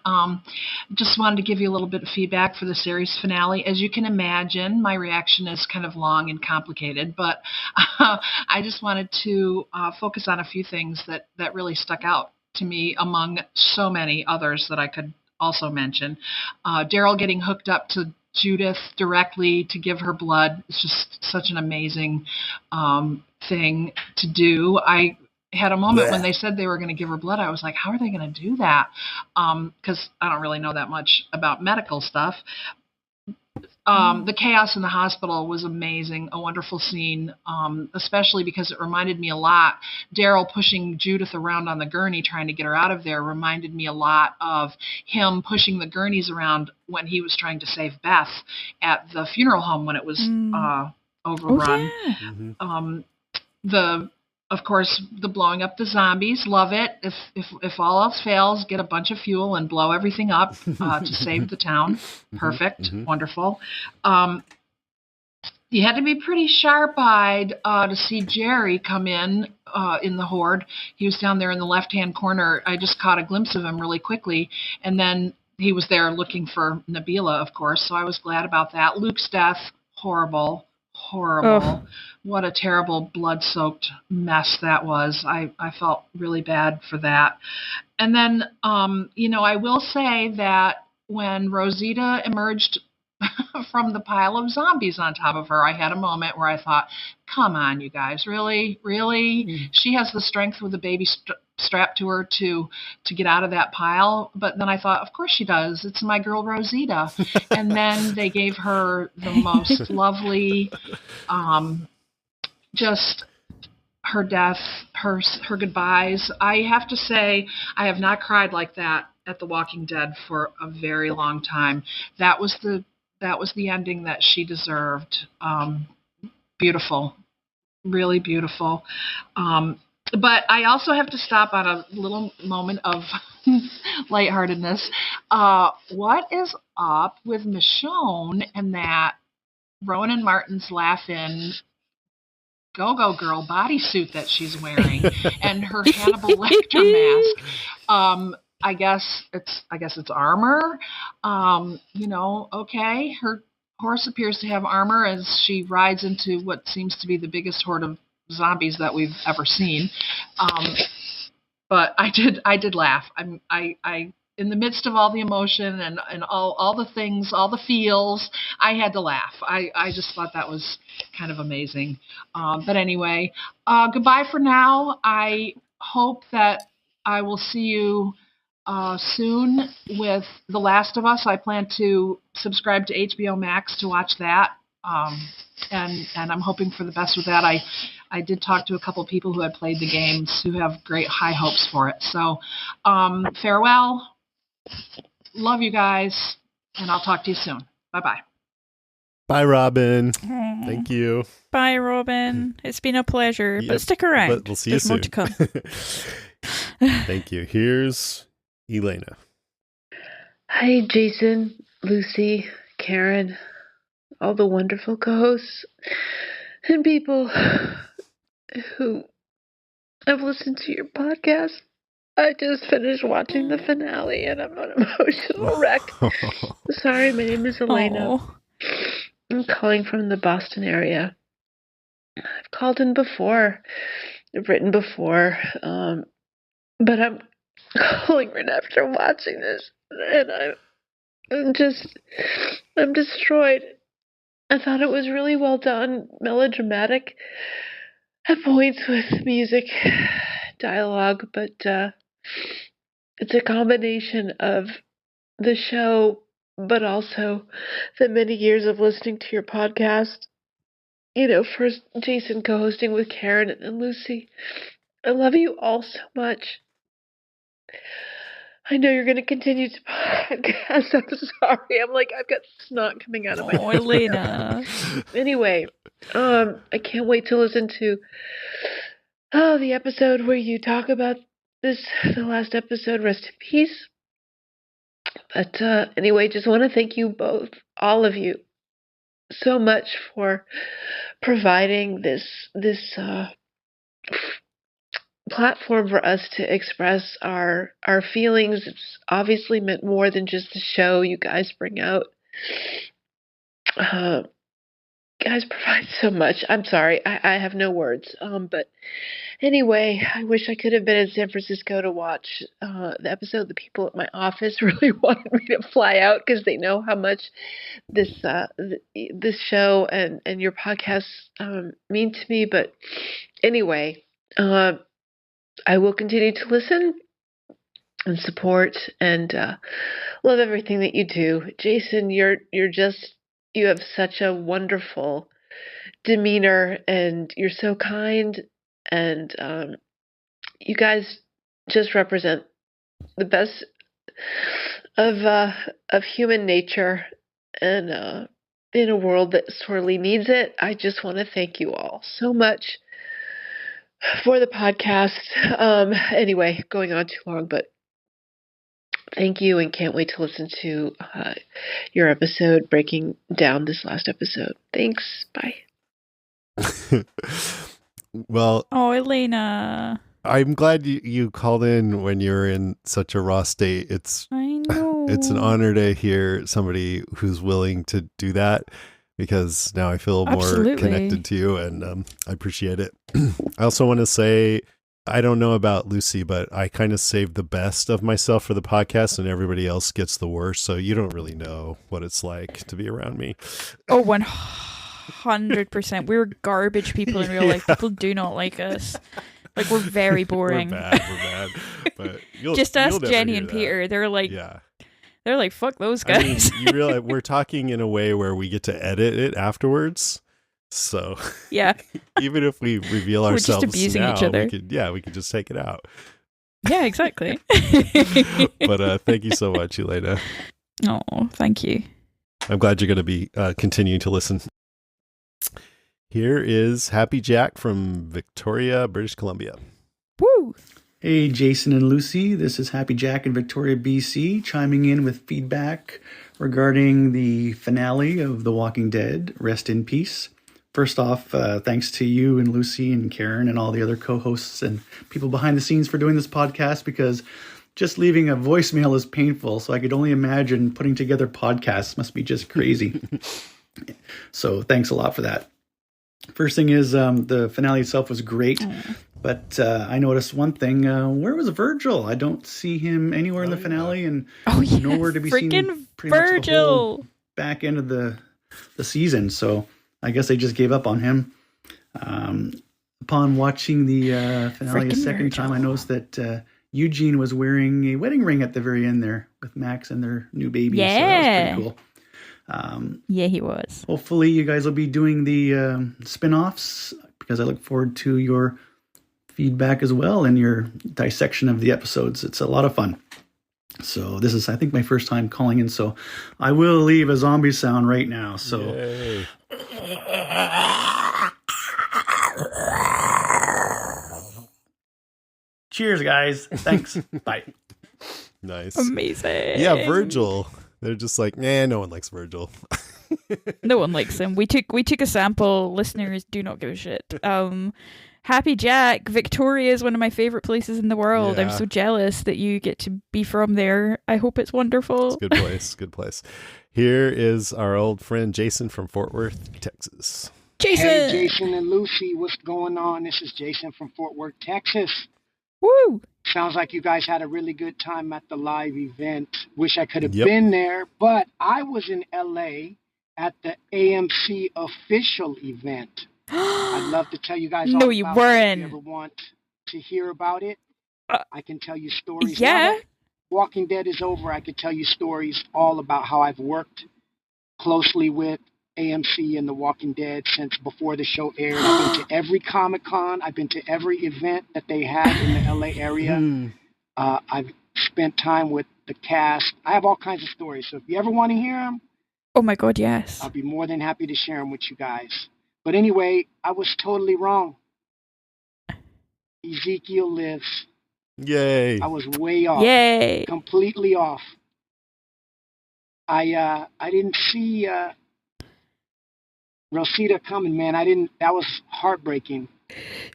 Just wanted to give you a little bit of feedback for the series finale. As you can imagine, my reaction is kind of long and complicated, but I just wanted to focus on a few things that really stuck out to me among so many others that I could also mention. Daryl getting hooked up to Judith directly to give her blood is just such an amazing thing to do. I had a moment when they said they were going to give her blood. I was like, how are they going to do that? Because I don't really know that much about medical stuff. The chaos in the hospital was amazing, a wonderful scene, especially because it reminded me a lot. Daryl pushing Judith around on the gurney, trying to get her out of there, reminded me a lot of him pushing the gurneys around when he was trying to save Beth at the funeral home when it was overrun. Oh, yeah. Of course, the blowing up the zombies, love it. If all else fails, get a bunch of fuel and blow everything up to save the town. Perfect, wonderful. You had to be pretty sharp-eyed to see Jerry come in the horde. He was down there in the left-hand corner. I just caught a glimpse of him really quickly, and then he was there looking for Nabila, of course, so I was glad about that. Luke's death, horrible. Oh. What a terrible blood-soaked mess that was. I felt really bad for that. And then, I will say that when Rosita emerged from the pile of zombies on top of her, I had a moment where I thought, come on, you guys, really? She has the strength with the baby strapped to her to get out of that pile. But then I thought, of course she does. It's my girl Rosita. And then they gave her the most lovely, just her death, her goodbyes. I have to say, I have not cried like that at The Walking Dead for a very long time. That was the ending that she deserved. Beautiful, really beautiful. But I also have to stop on a little moment of lightheartedness. What is up with Michonne and that Ronan Martin's laughing Go-Go Girl bodysuit that she's wearing and her Hannibal Lecter mask? I guess it's armor. Okay. Her horse appears to have armor as she rides into what seems to be the biggest horde of zombies that we've ever seen. but I did laugh. I in the midst of all the emotion and all the things, all the feels, I had to laugh. I just thought that was kind of amazing. But anyway, goodbye for now. I hope that I will see you soon with The Last of Us. I plan to subscribe to HBO Max to watch that. And I'm hoping for the best with that. I did talk to a couple people who had played the games who have great high hopes for it. So farewell. Love you guys. And I'll talk to you soon. Bye-bye. Bye, Robin. Thank you. Bye, Robin. It's been a pleasure. Yep, But stick around. but we'll see you There's more soon. to come. Thank you. Here's Elena. Hi, Jason, Lucy, Karen, all the wonderful co-hosts and people who have listened to your podcast. I just finished watching the finale and I'm an emotional wreck. Sorry, my name is Elena. Aw. I'm calling from the Boston area. I've called in before, I've written before, but I'm calling right after watching this, and I'm destroyed. I thought it was really well done, melodramatic at points with music, dialogue, but it's a combination of the show, but also the many years of listening to your podcast. You know, first Jason co-hosting with Karen and Lucy. I love you all so much. I know you're going to continue to podcast. I'm sorry. I've got snot coming out of my nose. Elena. Anyway, I can't wait to listen to the episode where you talk about this, the last episode, rest in peace. But anyway, just want to thank you both, all of you, so much for providing this platform for us to express our feelings. It's obviously meant more than just the show you guys bring out. You guys provide so much. I'm sorry, I have no words. But anyway, I wish I could have been in San Francisco to watch the episode. The people at my office really wanted me to fly out because they know how much this show and your podcasts mean to me. But anyway, I will continue to listen and support and love everything that you do. Jason, you have such a wonderful demeanor and you're so kind, and you guys just represent the best of human nature, and in a world that sorely needs it. I just want to thank you all so much for the podcast. Anyway, going on too long, but thank you, and can't wait to listen to your episode breaking down this last episode. Thanks. Bye. Well, Elena. I'm glad you called in when you're in such a raw state. I know. It's an honor to hear somebody who's willing to do that, because now I feel more connected to you, and I appreciate it. I also want to say, I don't know about Lucy, but I kind of saved the best of myself for the podcast, and everybody else gets the worst. So you don't really know what it's like to be around me. Oh, 100%. We're garbage people in real life. People do not like us. Like, we're very boring. We're bad. But just ask you'll Jenny never and hear that. Peter. They're like, yeah. They're like, fuck those guys. I mean, you realize we're talking in a way where we get to edit it afterwards. So yeah, even if we reveal ourselves, we're just abusing now, each other. We could just take it out. Yeah, exactly. But thank you so much, Elena. Oh, thank you. I'm glad you're going to be continuing to listen. Here is Happy Jack from Victoria, British Columbia. Woo! Hey, Jason and Lucy. This is Happy Jack in Victoria, BC, chiming in with feedback regarding the finale of The Walking Dead, Rest in Peace. First off, thanks to you and Lucy and Karen and all the other co-hosts and people behind the scenes for doing this podcast, because just leaving a voicemail is painful. So I could only imagine putting together podcasts must be just crazy. So thanks a lot for that. First thing is, the finale itself was great. But I noticed one thing. Where was Virgil? I don't see him anywhere in the finale, and nowhere to be seen pretty much the whole back end of the season. So I guess they just gave up on him. Upon watching the finale a second time, I noticed that Eugene was wearing a wedding ring at the very end there with Max and their new baby. Yeah. So that was pretty cool. Yeah, he was. Hopefully you guys will be doing the spin-offs, because I look forward to your feedback as well and your dissection of the episodes. It's a lot of fun. So this is, I think, my first time calling in, so I will leave a zombie sound right now. So Yay. Cheers, guys. Thanks. Bye. Nice. Amazing. Yeah, Virgil. They're just like, nah, no one likes Virgil. No one likes him. We took a sample. Listeners do not give a shit. Happy Jack, Victoria is one of my favorite places in the world. Yeah. I'm so jealous that you get to be from there. I hope it's wonderful. It's a good place. Good place. Here is our old friend Jason from Fort Worth, Texas. Jason! Hey, Jason and Lucy, what's going on? This is Jason from Fort Worth, Texas. Woo! Sounds like you guys had a really good time at the live event. Wish I could have been there, but I was in LA at the AMC official event. I'd love to tell you guys all No, you about weren't. it if you ever want to hear about it. I can tell you stories. Yeah. Now that Walking Dead is over, I could tell you stories all about how I've worked closely with AMC and The Walking Dead since before the show aired. I've been to every Comic-Con. I've been to every event that they had in the LA area. I've spent time with the cast. I have all kinds of stories. So if you ever want to hear them, oh my God, yes. I'll be more than happy to share them with you guys. But anyway, I was totally wrong. Ezekiel lives. Yay. I was way off. Yay. Completely off. I didn't see Rosita coming, man. That was heartbreaking.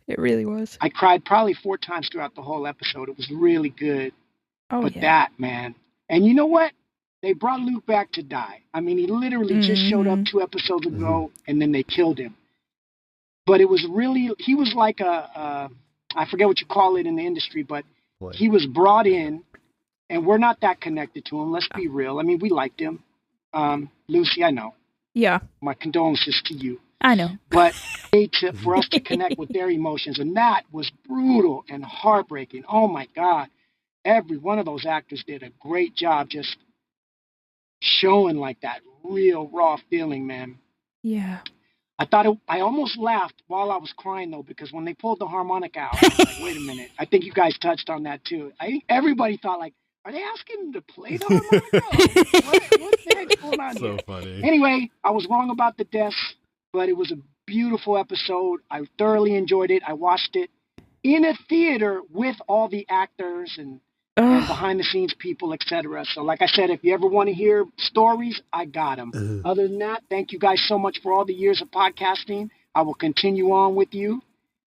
It really was. I cried probably 4 times throughout the whole episode. It was really good. Oh, but yeah. that, man. And you know what? They brought Luke back to die. I mean, he literally just showed up 2 episodes ago, and then they killed him. But it was really, he was like I forget what you call it in the industry, but he was brought in, and we're not that connected to him. Let's be real. I mean, we liked him. Lucy, I know. Yeah. My condolences to you. I know. But for us to connect with their emotions, and that was brutal and heartbreaking. Oh, my God. Every one of those actors did a great job just showing like that real raw feeling, man. Yeah. I almost laughed while I was crying, though, because when they pulled the harmonica out, I was like, wait a minute. I think you guys touched on that, too. I think everybody thought, like, are they asking him to play the harmonica? What the heck's going on here? So funny. Anyway, I was wrong about the deaths, but it was a beautiful episode. I thoroughly enjoyed it. I watched it in a theater with all the actors and behind-the-scenes people, etc. So like I said, if you ever want to hear stories, I got them. Other than that, thank you guys so much for all the years of podcasting. I will continue on with you.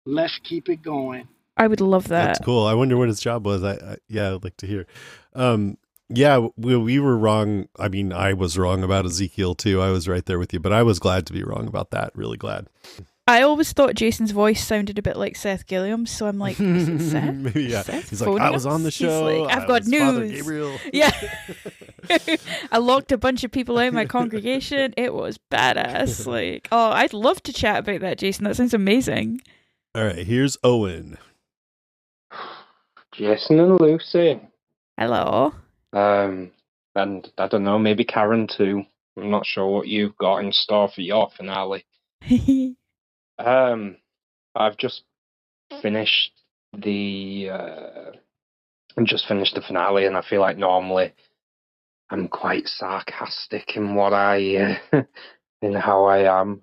Let's keep it going. I would love that. That's cool. I wonder what his job was. Yeah, I'd like to hear. Yeah, we were wrong. I mean, I was wrong about Ezekiel too. I was right there with you, but I was glad to be wrong about that. Really glad. I always thought Jason's voice sounded a bit like Seth Gilliam's, so I'm like, is it Seth? Maybe, yeah. Seth He's like, I was on the show. He's like, I've got was Father news. Gabriel. Yeah. I locked a bunch of people out of my congregation. It was badass. Like, oh, I'd love to chat about that, Jason. That sounds amazing. All right, here's Owen. Jason and Lucy. Hello. And I don't know, maybe Karen too. I'm not sure what you've got in store for your finale. I've just finished the finale, and I feel like normally I'm quite sarcastic in what in how I am.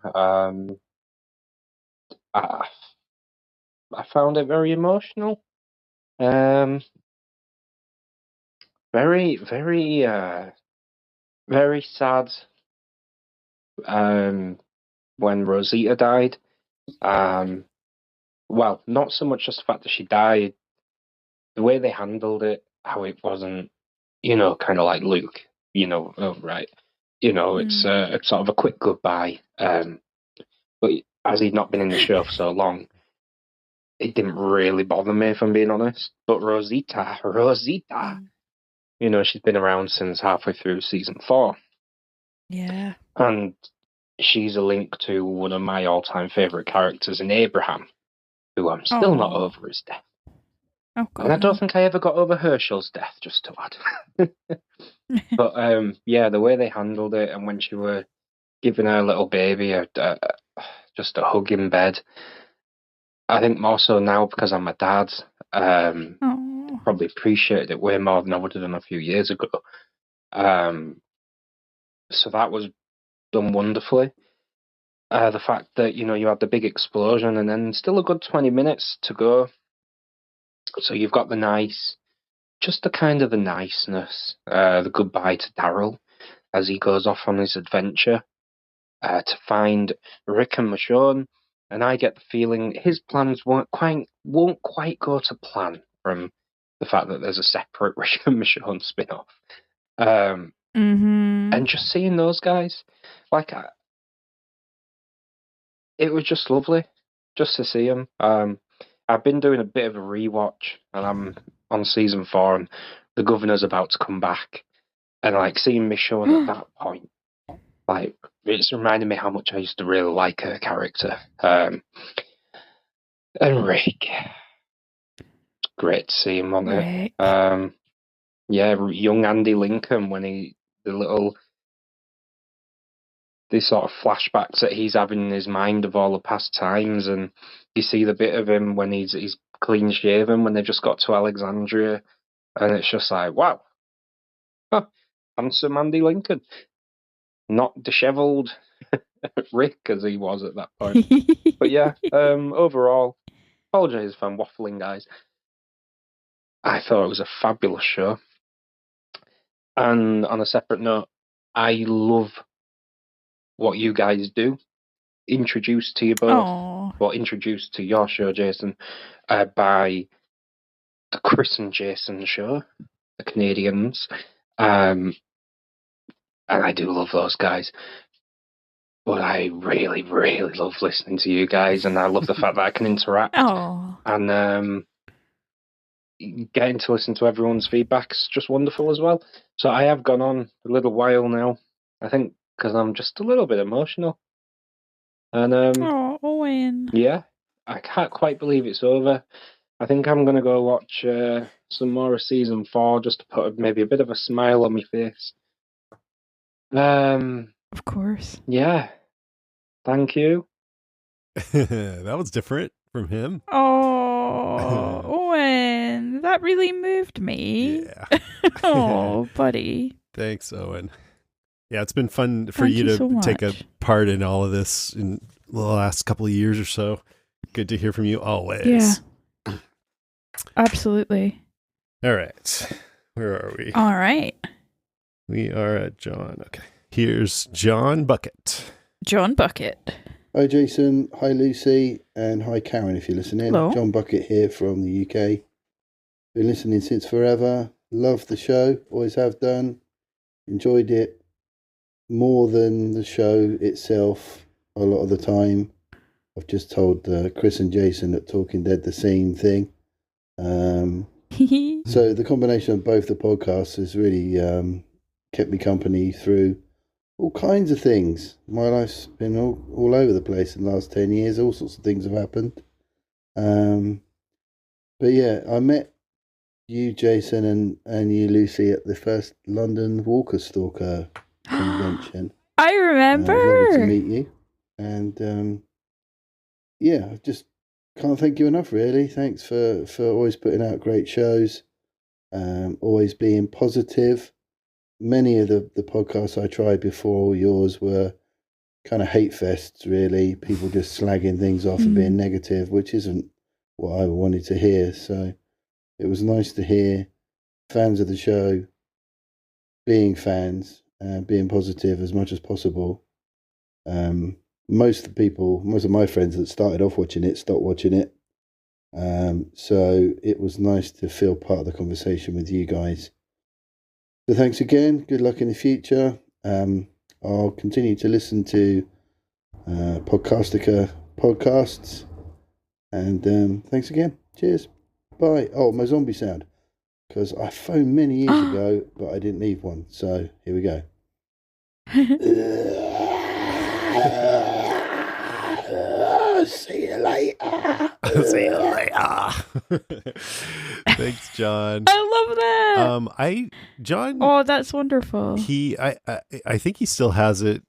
I found it very emotional. Very, very, very sad. When Rosita died. Well, not so much just the fact that she died, the way they handled it, how it wasn't, kind of like Luke, oh, right. It's sort of a quick goodbye. But as he'd not been in the show for so long, it didn't really bother me, if I'm being honest. But Rosita, you know, she's been around since halfway through season 4. Yeah. And she's a link to one of my all-time favourite characters in Abraham, who I'm still not over his death. Oh, God, and I don't no. think I ever got over Herschel's death, just to add. But yeah, the way they handled it, and when she were giving her little baby just a hug in bed, I think more so now because I'm a dad, probably appreciated it way more than I would have done a few years ago. So that was done wonderfully. The fact that, you know, you had the big explosion and then still a good 20 minutes to go. So you've got the nice, just the kind of the niceness, the goodbye to Daryl as he goes off on his adventure to find Rick and Michonne. And I get the feeling his plans won't quite go to plan from the fact that there's a separate Rick and Michonne spin-off. And just seeing those guys, like, it was just lovely just to see them. I've been doing a bit of a rewatch, and I'm on season 4, and the governor's about to come back. And, like, seeing Michonne at that point, like, it's reminded me how much I used to really like her character. And Rick. Great to see him on it. Yeah, young Andy Lincoln, when these sort of flashbacks that he's having in his mind of all the past times, and you see the bit of him when he's clean shaven when they just got to Alexandria, and it's just like, wow, handsome Andy Lincoln, not dishevelled Rick as he was at that point. But yeah, overall, apologise if I'm waffling, guys. I thought it was a fabulous show. And on a separate note, I love what you guys do. Introduced to you both, or introduced to your show, Jason, by the Chris and Jason show, the Canadians. And I do love those guys. But I really, really love listening to you guys, and I love the fact that I can interact. And getting to listen to everyone's feedback's just wonderful as well. So I have gone on a little while now, I think, because I'm just a little bit emotional. And Owen. Yeah, I can't quite believe it's over. I think I'm going to go watch some more of season 4 just to put maybe a bit of a smile on my face. Of course. Yeah. Thank you. That was different from him. Oh, Owen, that really moved me. Yeah. Oh, buddy. Thanks, Owen. Yeah, it's been fun for you to take a part in all of this in the last couple of years or so. Good to hear from you always. Yeah. Absolutely. All right. Where are we? All right. We are at John. Okay. Here's John Bucket. John Bucket. Hi, Jason. Hi, Lucy. And hi, Karen, if you're listening. Hello. John Bucket here from the UK. Been listening since forever. Love the show. Always have done. Enjoyed it more than the show itself a lot of the time. I've just told Chris and Jason at Talking Dead the same thing. So the combination of both the podcasts has really kept me company through all kinds of things. My life's been all over the place in the last 10 years. All sorts of things have happened. But yeah, I met you, Jason, and you, Lucy, at the first London Walker Stalker convention. I remember. Lovely to meet you. And yeah, I just can't thank you enough, really. Thanks for always putting out great shows, always being positive. Many of the podcasts I tried before yours were kind of hate fests, really. People just slagging things off and being negative, which isn't what I wanted to hear. So it was nice to hear fans of the show being fans and being positive as much as possible. Most of my friends that started off watching it stopped watching it. So it was nice to feel part of the conversation with you guys. So thanks again. Good luck in the future. I'll continue to listen to Podcastica podcasts. And thanks again. Cheers. Bye. Oh, my zombie sound. Because I phoned many years ago, but I didn't leave one. So here we go. See you later. See you later. Thanks, John. I love that. John. Oh, that's wonderful. I think he still has it.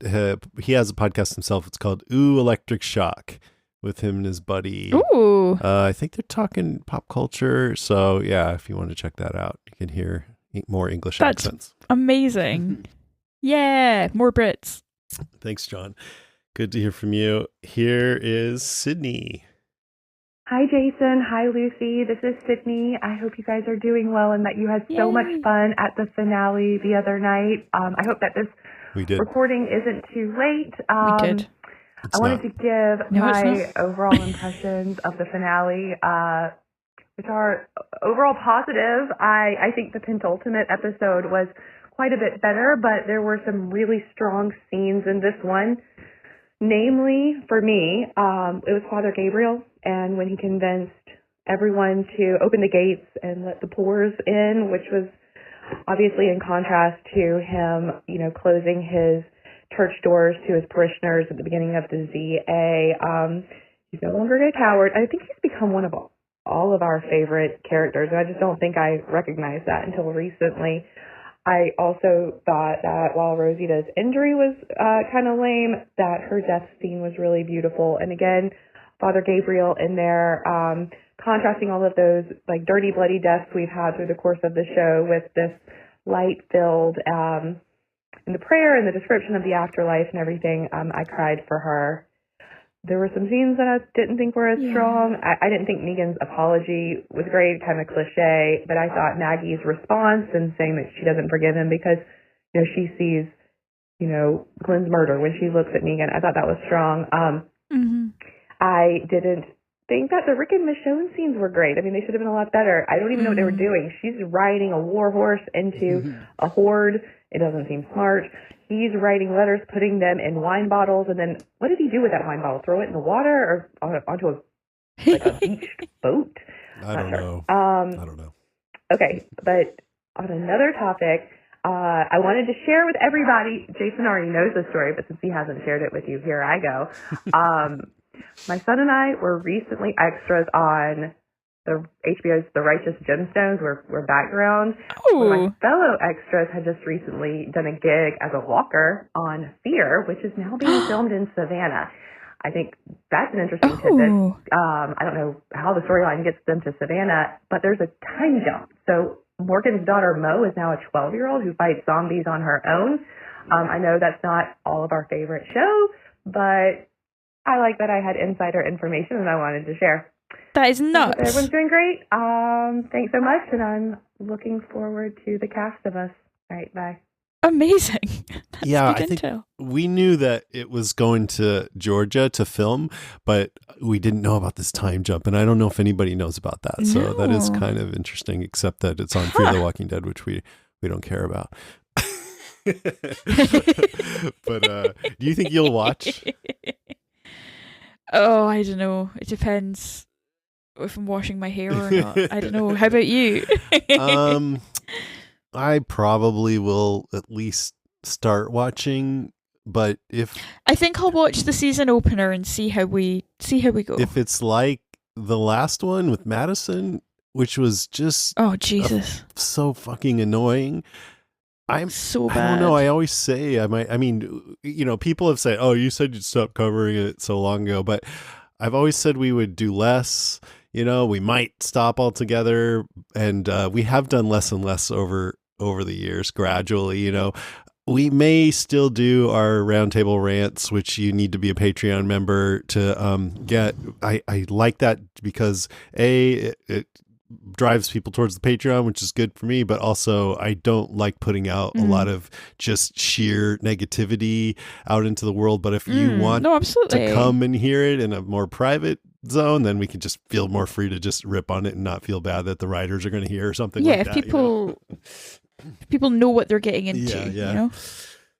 He has a podcast himself. It's called Ooh, Electric Shock, with him and his buddy. Ooh. I think they're talking pop culture. So yeah, if you want to check that out, you can hear more English accents. Amazing. Yeah, more Brits. Thanks, John. Good to hear from you. Here is Sydney. Hi, Jason. Hi, Lucy. This is Sydney. I hope you guys are doing well and that you had so much fun at the finale the other night. I hope that this recording isn't too late. We did. I wanted to give my overall impressions of the finale, which are overall positive. I think the penultimate episode was quite a bit better, but there were some really strong scenes in this one. Namely, for me, it was Father Gabriel, and when he convinced everyone to open the gates and let the poors in, which was obviously in contrast to him, closing his church doors to his parishioners at the beginning of the ZA. He's no longer a coward. I think he's become one of all of our favorite characters, and I just don't think I recognized that until recently. I also thought that while Rosita's injury was kind of lame, that her death scene was really beautiful. And again, Father Gabriel in there, contrasting all of those like dirty, bloody deaths we've had through the course of the show with this light-filled, in the prayer and the description of the afterlife and everything. I cried for her. There were some scenes that I didn't think were as strong. I didn't think Negan's apology was great, kind of cliche, but I thought Maggie's response and saying that she doesn't forgive him because, she sees, Glenn's murder when she looks at Negan. I thought that was strong. I didn't think that the Rick and Michonne scenes were great. I mean, they should have been a lot better. I don't even know what they were doing. She's riding a war horse into a horde. It doesn't seem smart. He's writing letters, putting them in wine bottles, and then what did he do with that wine bottle? Throw it in the water or onto a beached boat? I don't know. I don't know. Okay, but on another topic, I wanted to share with everybody. Jason already knows the story, but since he hasn't shared it with you, here I go. My son and I were recently extras on the HBO's The Righteous Gemstones. We're background. My fellow extras had just recently done a gig as a walker on Fear, which is now being filmed in Savannah. I think that's an interesting tidbit. I don't know how the storyline gets them to Savannah, but there's a time jump. So Morgan's daughter Mo is now a 12-year-old who fights zombies on her own. I know that's not all of our favorite show, but I like that I had insider information and I wanted to share. That is nuts. Everyone's doing great. Thanks so much, and I'm looking forward to the cast of us. All right, bye. Amazing. That's I think we knew that it was going to Georgia to film, but we didn't know about this time jump, and I don't know if anybody knows about that. So that is kind of interesting, except that it's on Fear the Walking Dead, which we don't care about. But do you think you'll watch? Oh, I don't know. It depends if I'm washing my hair or not. I don't know. How about you? I probably will at least start watching, but I think I'll watch the season opener and see how we go. If it's like the last one with Madison, which was just Jesus, so fucking annoying. I'm so bad. I don't know. I always say people have said, "Oh, you said you'd stop covering it so long ago," but I've always said we would do less. We might stop altogether, and we have done less and less over the years, gradually. We may still do our roundtable rants, which you need to be a Patreon member to get. I like that because it drives people towards the Patreon, which is good for me, but also I don't like putting out a lot of just sheer negativity out into the world. But if you want to come and hear it in a more private zone, then we can just feel more free to just rip on it and not feel bad that the writers are going to hear something like that. If people know what they're getting into.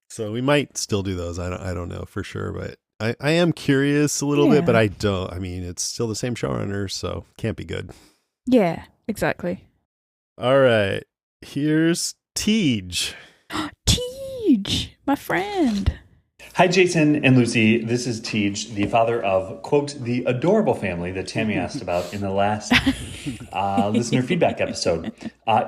So we might still do those. I don't know for sure, but I am curious a little bit, but I don't. I mean, it's still the same showrunner, so can't be good. Yeah, exactly. All right. Here's Tej. Tej, my friend. Hi, Jason and Lucy. This is Tej, the father of, quote, the adorable family that Tammy asked about in the last listener feedback episode.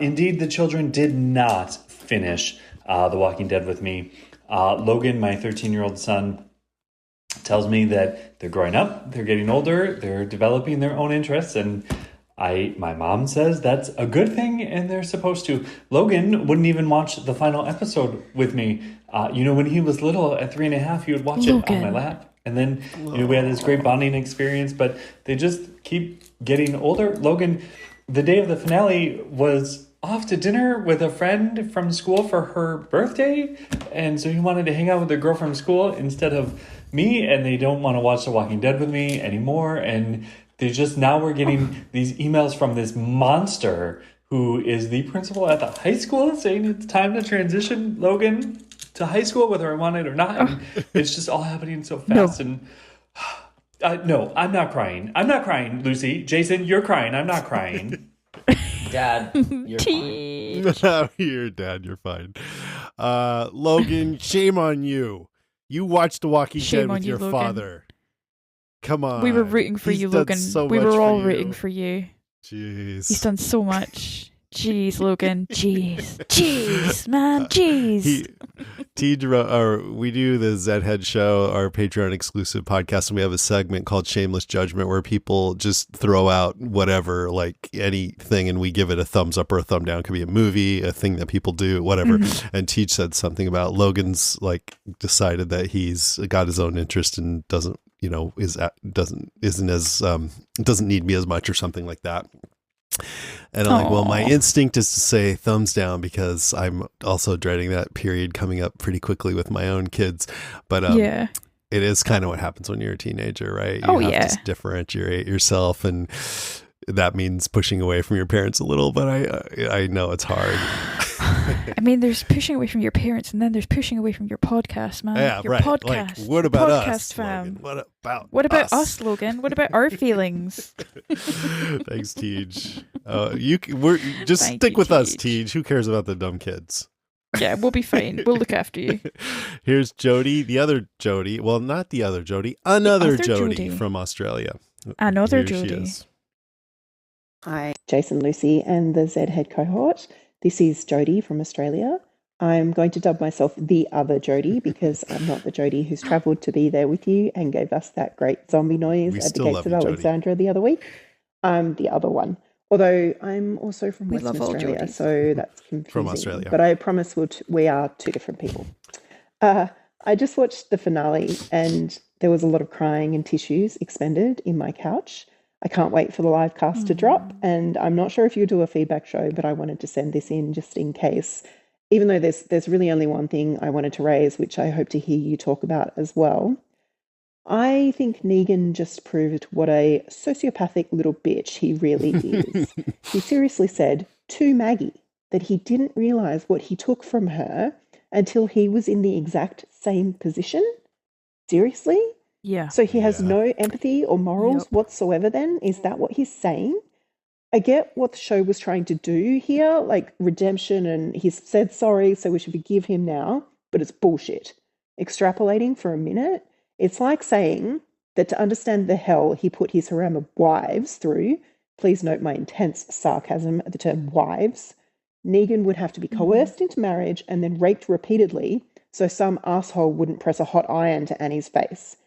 Indeed, the children did not finish The Walking Dead with me. Logan, my 13-year-old son, tells me that they're growing up, they're getting older, they're developing their own interests, and my mom says that's a good thing and they're supposed to. Logan wouldn't even watch the final episode with me. When he was little at 3.5, he would watch it on my lap. And then we had this great bonding experience, but they just keep getting older. Logan, the day of the finale, was off to dinner with a friend from school for her birthday. And so he wanted to hang out with a girl from school instead of me, and they don't want to watch The Walking Dead with me anymore. And we're getting these emails from this monster who is the principal at the high school saying it's time to transition Logan to high school, whether I want it or not. And it's just all happening so fast. No. And no, I'm not crying. I'm not crying, Lucy. Jason, you're crying. I'm not crying. Dad, you're fine. No, you're Dad, you're fine. Logan, shame on you. You watched The Walking Dead with your father. Come on. We were rooting for you, Logan. We were all rooting for you. Jeez. He's done so much. Jeez, Logan. Jeez, man. Jeez. We do the Zedhead Show, our Patreon exclusive podcast, and we have a segment called Shameless Judgment where people just throw out whatever, like anything, and we give it a thumbs up or a thumb down. It could be a movie, a thing that people do, whatever. Mm-hmm. And Teach said something about Logan's decided that he's got his own interest and doesn't need me as much or something like that. And I'm like, well, my instinct is to say thumbs down because I'm also dreading that period coming up pretty quickly with my own kids. But it is kind of what happens when you're a teenager, right? You have to differentiate yourself, and that means pushing away from your parents a little, but I know it's hard. I mean, there's pushing away from your parents, and then there's pushing away from your podcast, man. Yeah, your right. podcast. What about podcast us, fam? Logan? What about us, Logan? What about our feelings? Thanks, Tej. Stick with us, Tej. Who cares about the dumb kids? Yeah, we'll be fine. We'll look after you. Here's Jody, the other Jody. Well, not the other Jody. Another Jody from Australia. Another Jody. Hi, Jason, Lucy, and the Zedhead cohort. This is Jody from Australia. I'm going to dub myself the other Jody because I'm not the Jody who's travelled to be there with you and gave us that great zombie noise at the gates of Alexandria the other week. I'm the other one. Although I'm also from Western Australia, so that's confusing. From Australia. But I promise we are two different people. I just watched the finale and there was a lot of crying and tissues expended in my couch. I can't wait for the live cast to drop, and I'm not sure if you do a feedback show, but I wanted to send this in just in case, even though there's really only one thing I wanted to raise, which I hope to hear you talk about as well. I think Negan just proved what a sociopathic little bitch he really is. He seriously said to Maggie that he didn't realise what he took from her until he was in the exact same position. Seriously? Yeah. So he has no empathy or morals whatsoever then? Is that what he's saying? I get what the show was trying to do here, like redemption, and he's said sorry, so we should forgive him now, but it's bullshit. Extrapolating for a minute, it's like saying that to understand the hell he put his harem of wives through, please note my intense sarcasm at the term wives, Negan would have to be coerced into marriage and then raped repeatedly so some asshole wouldn't press a hot iron to Annie's face.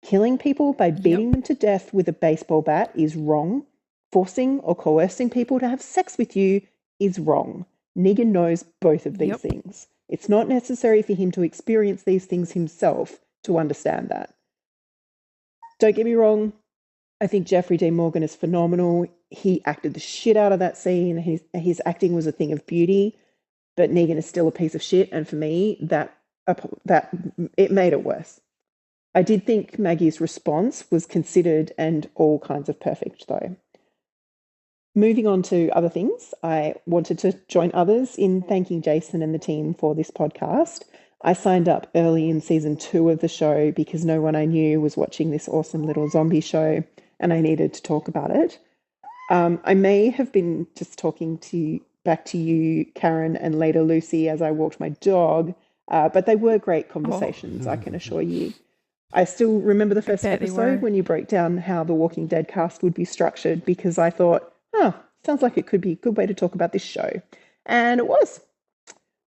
Killing people by beating them to death with a baseball bat is wrong. Forcing or coercing people to have sex with you is wrong. Negan knows both of these things. It's not necessary for him to experience these things himself to understand that. Don't get me wrong, I think Jeffrey Dean Morgan is phenomenal. He acted the shit out of that scene. His acting was a thing of beauty, but Negan is still a piece of shit, and for me, that it made it worse. I did think Maggie's response was considered and all kinds of perfect, though. Moving on to other things, I wanted to join others in thanking Jason and the team for this podcast. I signed up early in season 2 of the show because no one I knew was watching this awesome little zombie show and I needed to talk about it. I may have been just talking back to you, Karen, and later Lucy as I walked my dog, but they were great conversations, I can assure you. I still remember the first episode when you broke down how the Walking Dead cast would be structured because I thought, sounds like it could be a good way to talk about this show. And it was.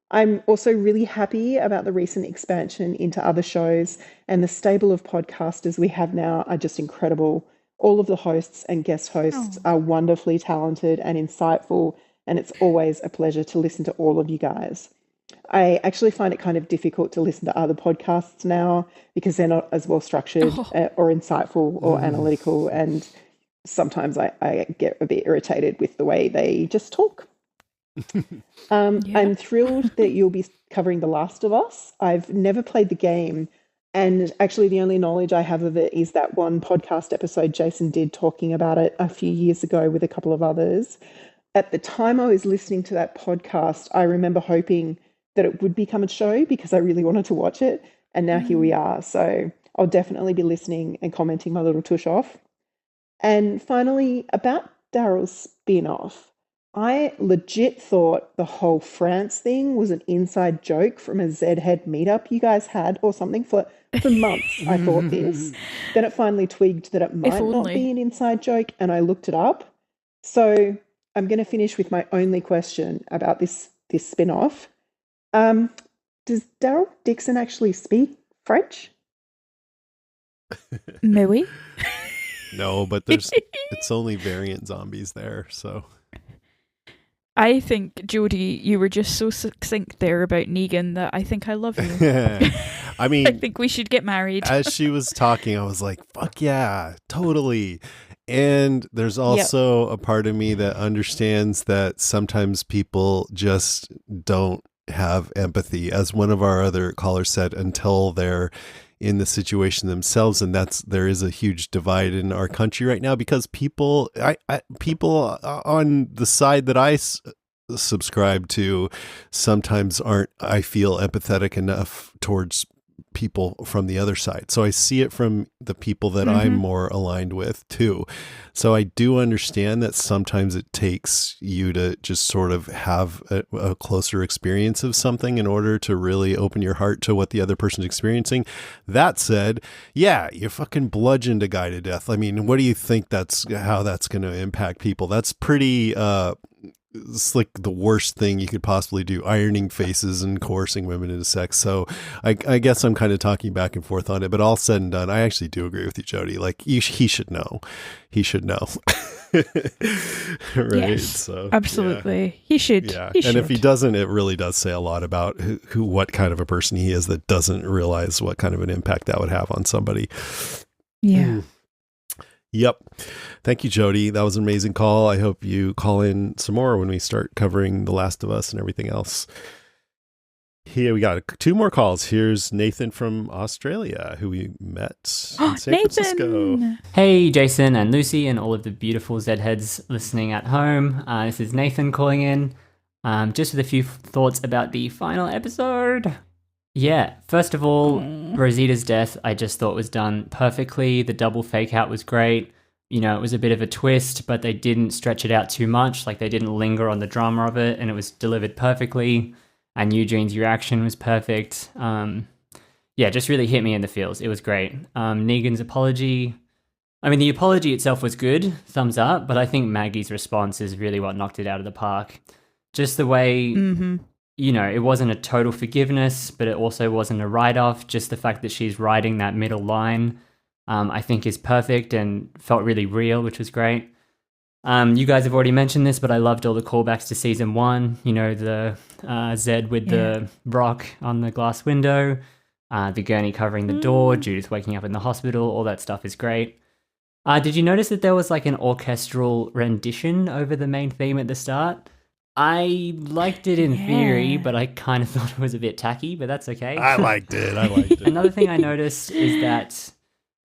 I'm also really happy about the recent expansion into other shows, and the stable of podcasters we have now are just incredible. All of the hosts and guest hosts are wonderfully talented and insightful, and it's always a pleasure to listen to all of you guys. I actually find it kind of difficult to listen to other podcasts now because they're not as well structured or insightful or analytical, and sometimes I get a bit irritated with the way they just talk. I'm thrilled that you'll be covering The Last of Us. I've never played the game, and actually the only knowledge I have of it is that one podcast episode Jason did talking about it a few years ago with a couple of others. At the time I was listening to that podcast, I remember hoping that it would become a show because I really wanted to watch it, and now here we are. So I'll definitely be listening and commenting my little tush off. And finally, about Daryl's spin-off, I legit thought the whole France thing was an inside joke from a Z-Head meetup you guys had or something for months. I thought this. Then it finally twigged that it might not be an inside joke, and I looked it up. So I'm going to finish with my only question about this spin-off. Does Daryl Dixon actually speak French? Maybe. No, but it's only variant zombies there, so. I think, Jodie, you were just so succinct there about Negan that I think I love you. I mean, I think we should get married. As she was talking, I was like, fuck yeah, totally. And there's also a part of me that understands that sometimes people just don't have empathy, as one of our other callers said, until they're in the situation themselves. And there is a huge divide in our country right now because people on the side that I subscribe to sometimes aren't, I feel, empathetic enough towards people from the other side. So I see it from the people that I'm more aligned with too. So I do understand that sometimes it takes you to just sort of have a closer experience of something in order to really open your heart to what the other person's experiencing. That said, yeah, you fucking bludgeoned a guy to death. I mean, what do you think how that's going to impact people? That's pretty, it's like the worst thing you could possibly do, ironing faces and coercing women into sex. So I guess I'm kind of talking back and forth on it, but all said and done, I actually do agree with you, Jody. Like he should know. He should know. Right. Yes, so absolutely. Yeah. He should. Yeah. He and if he doesn't, it really does say a lot about what kind of a person he is that doesn't realize what kind of an impact that would have on somebody. Yeah. Yep. Thank you, Jody. That was an amazing call. I hope you call in some more when we start covering The Last of Us and everything else. Here we got 2 more calls. Here's Nathan from Australia, who we met in San Francisco. Hey, Jason and Lucy and all of the beautiful Zheads listening at home. This is Nathan calling in, just with a few thoughts about the final episode. Yeah, first of all, Rosita's death I just thought was done perfectly. The double fake out was great. You know, it was a bit of a twist, but they didn't stretch it out too much. Like, they didn't linger on the drama of it, and it was delivered perfectly. And Eugene's reaction was perfect. Yeah, just really hit me in the feels. It was great. Negan's apology. I mean, the apology itself was good, thumbs up, but I think Maggie's response is really what knocked it out of the park. Just the way... You know, it wasn't a total forgiveness, but it also wasn't a write-off. Just the fact that she's writing that middle line, I think is perfect and felt really real, which was great. You guys have already mentioned this, but I loved all the callbacks to season 1. You know, the Zed with the rock on the glass window, the gurney covering the door, Judith waking up in the hospital, all that stuff is great. Did you notice that there was like an orchestral rendition over the main theme at the start? I liked it in theory, but I kind of thought it was a bit tacky, but that's okay. I liked it. Another thing I noticed is that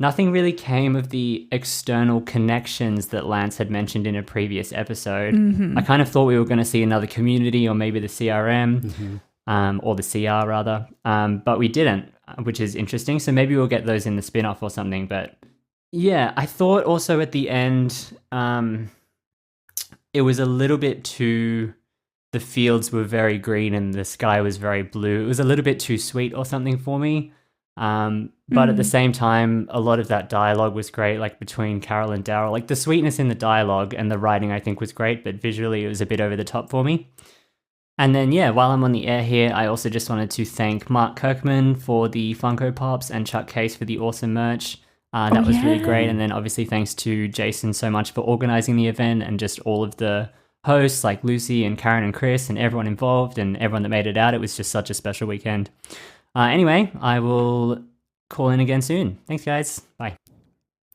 nothing really came of the external connections that Lance had mentioned in a previous episode. I kind of thought we were going to see another community or maybe the CRM. or the CR rather, but we didn't, which is interesting. So maybe we'll get those in the spin-off or something. But yeah, I thought also at the end, it was a little bit too... The fields were very green and the sky was very blue. It was a little bit too sweet or something for me. But at the same time, a lot of that dialogue was great, like between Carol and Daryl. Like the sweetness in the dialogue and the writing, I think, was great, but visually it was a bit over the top for me. And then, yeah, while I'm on the air here, I also just wanted to thank Mark Kirkman for the Funko Pops and Chuck Case for the awesome merch. That was really great. And then obviously thanks to Jason so much for organizing the event and just all of the hosts like Lucy and Karen and Chris and everyone involved and everyone that made it out. It was just such a special weekend. Anyway, I will call in again soon. Thanks, guys. Bye.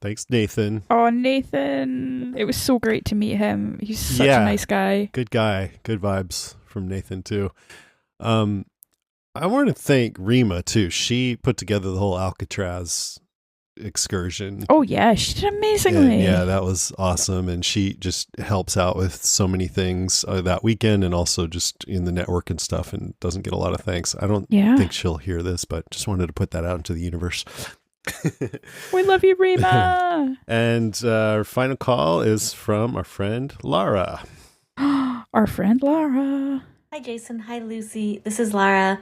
Thanks, Nathan. Oh, Nathan. It was so great to meet him. He's such a nice guy. Good guy. Good vibes from Nathan, too. I want to thank Rima, too. She put together the whole Alcatraz excursion. Oh, yeah. She did amazingly. And yeah, that was awesome. And she just helps out with so many things that weekend and also just in the network and stuff and doesn't get a lot of thanks. I don't think she'll hear this, but just wanted to put that out into the universe. We love you, Rima. And our final call is from our friend Lara. Our friend Lara. Hi, Jason. Hi, Lucy. This is Lara.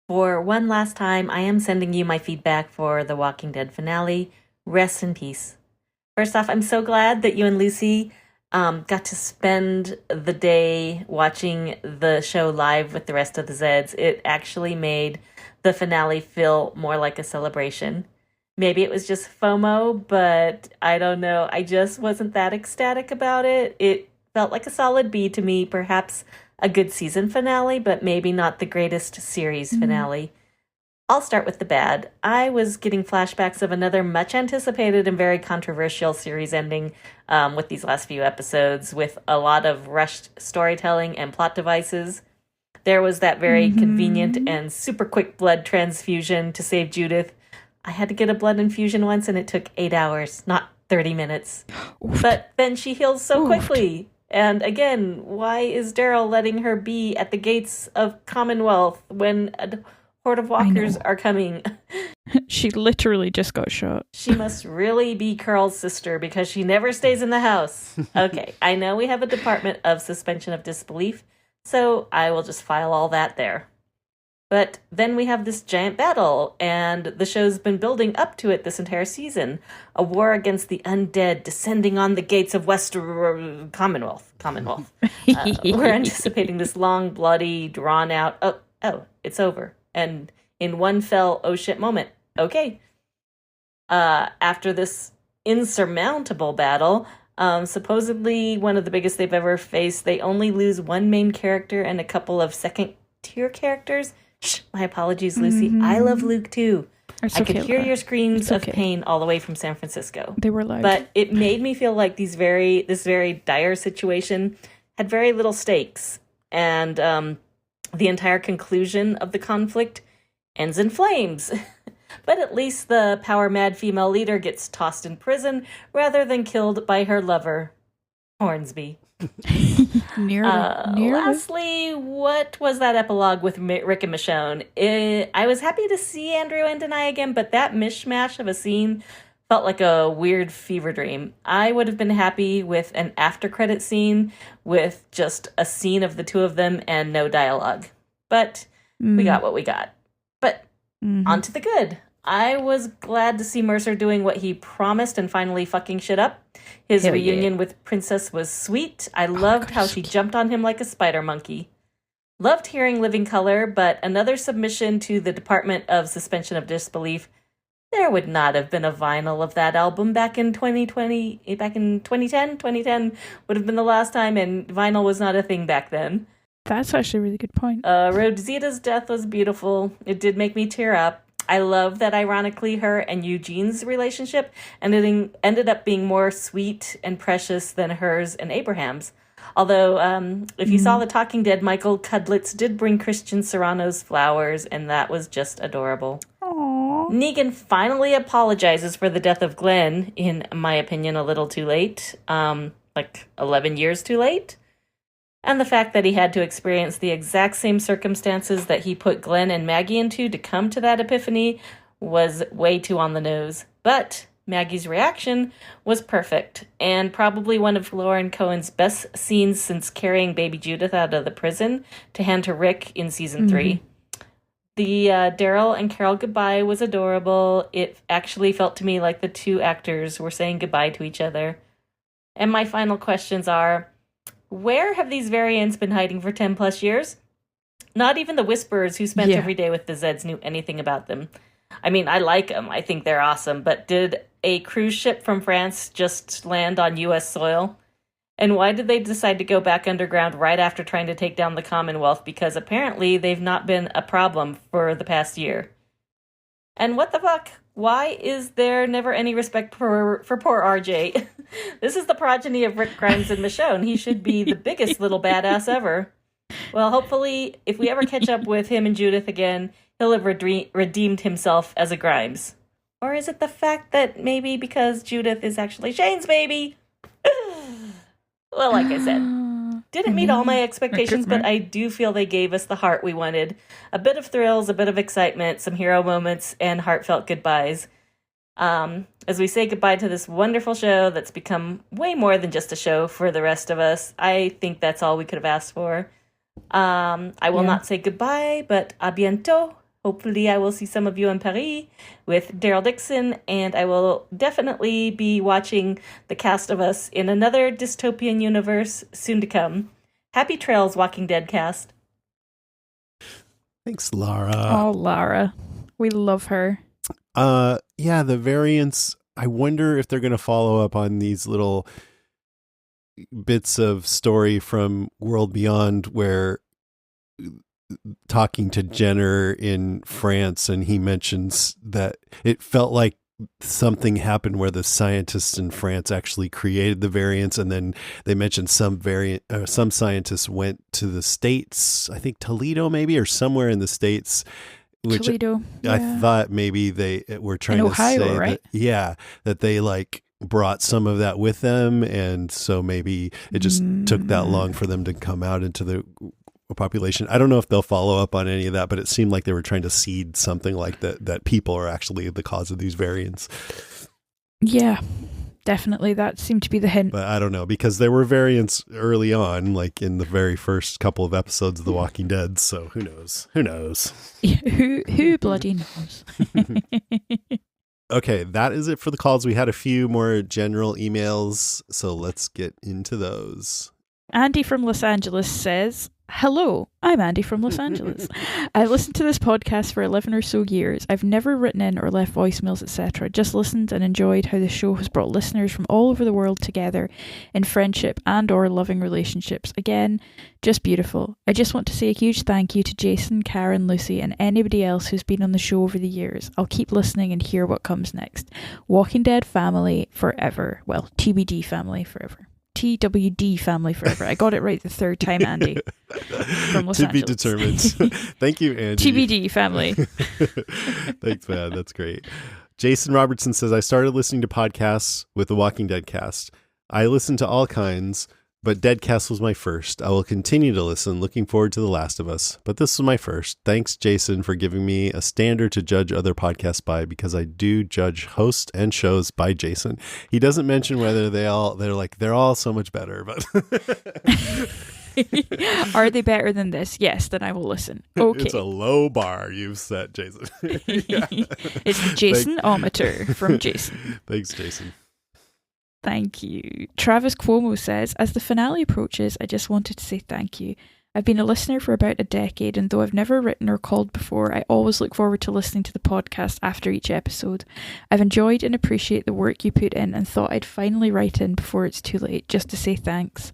For one last time, I am sending you my feedback for the Walking Dead finale. Rest in peace. First off, I'm so glad that you and Lucy got to spend the day watching the show live with the rest of the Zeds. It actually made the finale feel more like a celebration. Maybe it was just FOMO, but I don't know. I just wasn't that ecstatic about it. It felt like a solid B to me, perhaps a good season finale, but maybe not the greatest series finale. I'll start with the bad. I was getting flashbacks of another much anticipated and very controversial series ending with these last few episodes, with a lot of rushed storytelling and plot devices. There was that very convenient and super quick blood transfusion to save Judith. I had to get a blood infusion once and it took 8 hours, not 30 minutes. But then she heals so quickly. And again, why is Daryl letting her be at the gates of Commonwealth when a horde of walkers are coming? She literally just got shot. She must really be Carl's sister because she never stays in the house. Okay, I know we have a Department of Suspension of Disbelief, so I will just file all that there. But then we have this giant battle, and the show's been building up to it this entire season. A war against the undead descending on the gates of Commonwealth. We're anticipating this long, bloody, drawn-out, oh, it's over. And in one fell, oh shit moment. Okay. After this insurmountable battle, supposedly one of the biggest they've ever faced, they only lose one main character and a couple of second-tier characters. My apologies, Lucy. I love Luke too. I could hear your screams of pain all the way from San Francisco. They were loud. But it made me feel like this very dire situation had very little stakes. And the entire conclusion of the conflict ends in flames. But at least the power-mad female leader gets tossed in prison rather than killed by her lover, Hornsby. Lastly, what was that epilogue with Rick and Michonne? I was happy to see Andrew and Denai again, but that mishmash of a scene felt like a weird fever dream. I would have been happy with an after-credit scene with just a scene of the two of them and no dialogue. But we got what we got. But on to the good. I was glad to see Mercer doing what he promised and finally fucking shit up. His reunion with Princess was sweet. I loved how she jumped on him like a spider monkey. Loved hearing Living Color, but another submission to the Department of Suspension of Disbelief. There would not have been a vinyl of that album back in 2020, back in 2010. 2010 would have been the last time, and vinyl was not a thing back then. That's actually a really good point. Rosita's death was beautiful. It did make me tear up. I love that, ironically, her and Eugene's relationship ended up being more sweet and precious than hers and Abraham's. Although, if you saw The Talking Dead, Michael Cudlitz did bring Christian Serrano's flowers, and that was just adorable. Aww. Negan finally apologizes for the death of Glenn, in my opinion, a little too late. Like 11 years too late. and the fact that he had to experience the exact same circumstances that he put Glenn and Maggie into to come to that epiphany was way too on the nose. But Maggie's reaction was perfect, and probably one of Lauren Cohen's best scenes since carrying baby Judith out of the prison to hand to Rick in season 3. The Daryl and Carol goodbye was adorable. It actually felt to me like the two actors were saying goodbye to each other. And my final questions are, where have these variants been hiding for 10 plus years? Not even the Whisperers who spent every day with the Zeds knew anything about them. I mean, I like them. I think they're awesome. But did a cruise ship from France just land on U.S. soil? And why did they decide to go back underground right after trying to take down the Commonwealth? Because apparently they've not been a problem for the past year. And what the fuck? Why is there never any respect for poor RJ? This is the progeny of Rick Grimes and Michonne. He should be the biggest little badass ever. Well, hopefully, if we ever catch up with him and Judith again, he'll have redeemed himself as a Grimes. Or is it the fact that maybe because Judith is actually Shane's baby? Well, like I said, didn't meet all my expectations, but I do feel they gave us the heart we wanted. A bit of thrills, a bit of excitement, some hero moments, and heartfelt goodbyes. As we say goodbye to this wonderful show that's become way more than just a show for the rest of us, I think that's all we could have asked for. I will not say goodbye, but à bientôt. Hopefully I will see some of you in Paris with Daryl Dixon, and I will definitely be watching The Cast of Us in another dystopian universe soon to come. Happy trails, Walking Dead cast. Thanks, Lara. Oh, Lara. We love her. Yeah, the variants, I wonder if they're going to follow up on these little bits of story from World Beyond where talking to Jenner in France, and he mentions that it felt like something happened where the scientists in France actually created the variants, and then they mentioned some scientists went to the States, I think Toledo maybe, or somewhere in the States, which Toledo, I thought maybe they were trying in to Ohio, say right? that they like brought some of that with them, and so maybe it just took that long for them to come out into the population. I don't know if they'll follow up on any of that, but it seemed like they were trying to seed something like that people are actually the cause of these variants. Yeah, definitely. That seemed to be the hint. But I don't know, because there were variants early on, like in the very first couple of episodes of The Walking Dead. So who knows? Yeah, who bloody knows? Okay, that is it for the calls. We had a few more general emails, so let's get into those. Andy from Los Angeles says, hello, I'm Andy from Los Angeles. I listened to this podcast for 11 or so years. I've never written in or left voicemails, etc. Just listened and enjoyed how the show has brought listeners from all over the world together in friendship and or loving relationships. Again, just beautiful. I just want to say a huge thank you to Jason, Karen, Lucy, and anybody else who's been on the show over the years. I'll keep listening and hear what comes next. Walking Dead family forever. Well, TBD family forever. TWD family forever. I got it right the third time, Andy. From Los to Angeles. be determined. Thank you, Andy. TBD family. Thanks, man. That's great. Jason Robertson says, I started listening to podcasts with the Walking Dead cast. I listen to all kinds, but Deadcast was my first. I will continue to listen, looking forward to The Last of Us. But this was my first. Thanks, Jason, for giving me a standard to judge other podcasts by, because I do judge hosts and shows by Jason. He doesn't mention whether they're all so much better, but are they better than this? Yes, then I will listen. Okay. It's a low bar you've set, Jason. Yeah. It's the Jason-ometer from Jason. Thanks, Jason. Thank you. Travis Cuomo says, as the finale approaches, I just wanted to say thank you. I've been a listener for about a decade, and though I've never written or called before, I always look forward to listening to the podcast after each episode. I've enjoyed and appreciate the work you put in, and thought I'd finally write in before it's too late, just to say thanks.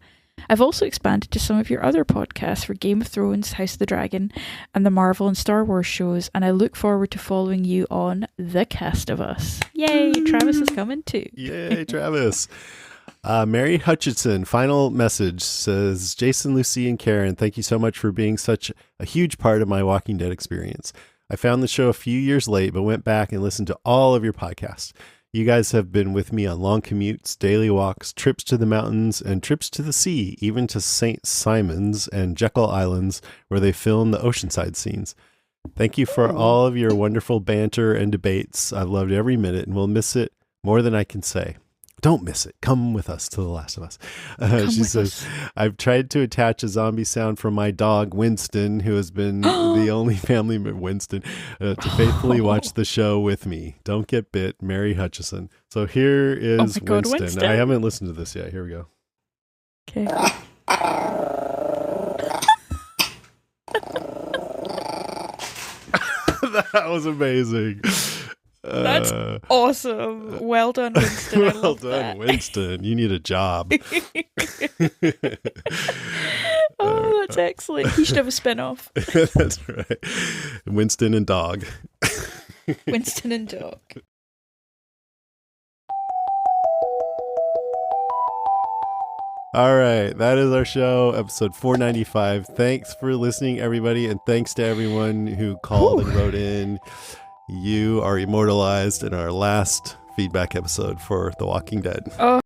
I've also expanded to some of your other podcasts for Game of Thrones, House of the Dragon, and the Marvel and Star Wars shows, and I look forward to following you on The Cast of Us. Yay, Travis is coming too. Yay, Travis. Mary Hutchinson, final message, says, Jason, Lucy, and Karen, thank you so much for being such a huge part of my Walking Dead experience. I found the show a few years late, but went back and listened to all of your podcasts. You guys have been with me on long commutes, daily walks, trips to the mountains, and trips to the sea, even to St. Simon's and Jekyll Islands, where they film the oceanside scenes. Thank you for all of your wonderful banter and debates. I've loved every minute and will miss it more than I can say. Don't miss it. Come with us to The Last of Us. She says, I've tried to attach a zombie sound from my dog, Winston, who has been the only family member, Winston, to faithfully watch the show with me. Don't get bit, Mary Hutchison. So here is Winston. I haven't listened to this yet. Here we go. Okay. That was amazing. That's awesome. Well done, Winston. Well done, Winston. You need a job. Oh, that's excellent. He should have a spin-off. That's right. Winston and dog. Winston and dog. All right, that is our show, episode 495. Thanks for listening, everybody, and thanks to everyone who called and wrote in. You are immortalized in our last feedback episode for The Walking Dead. Oh.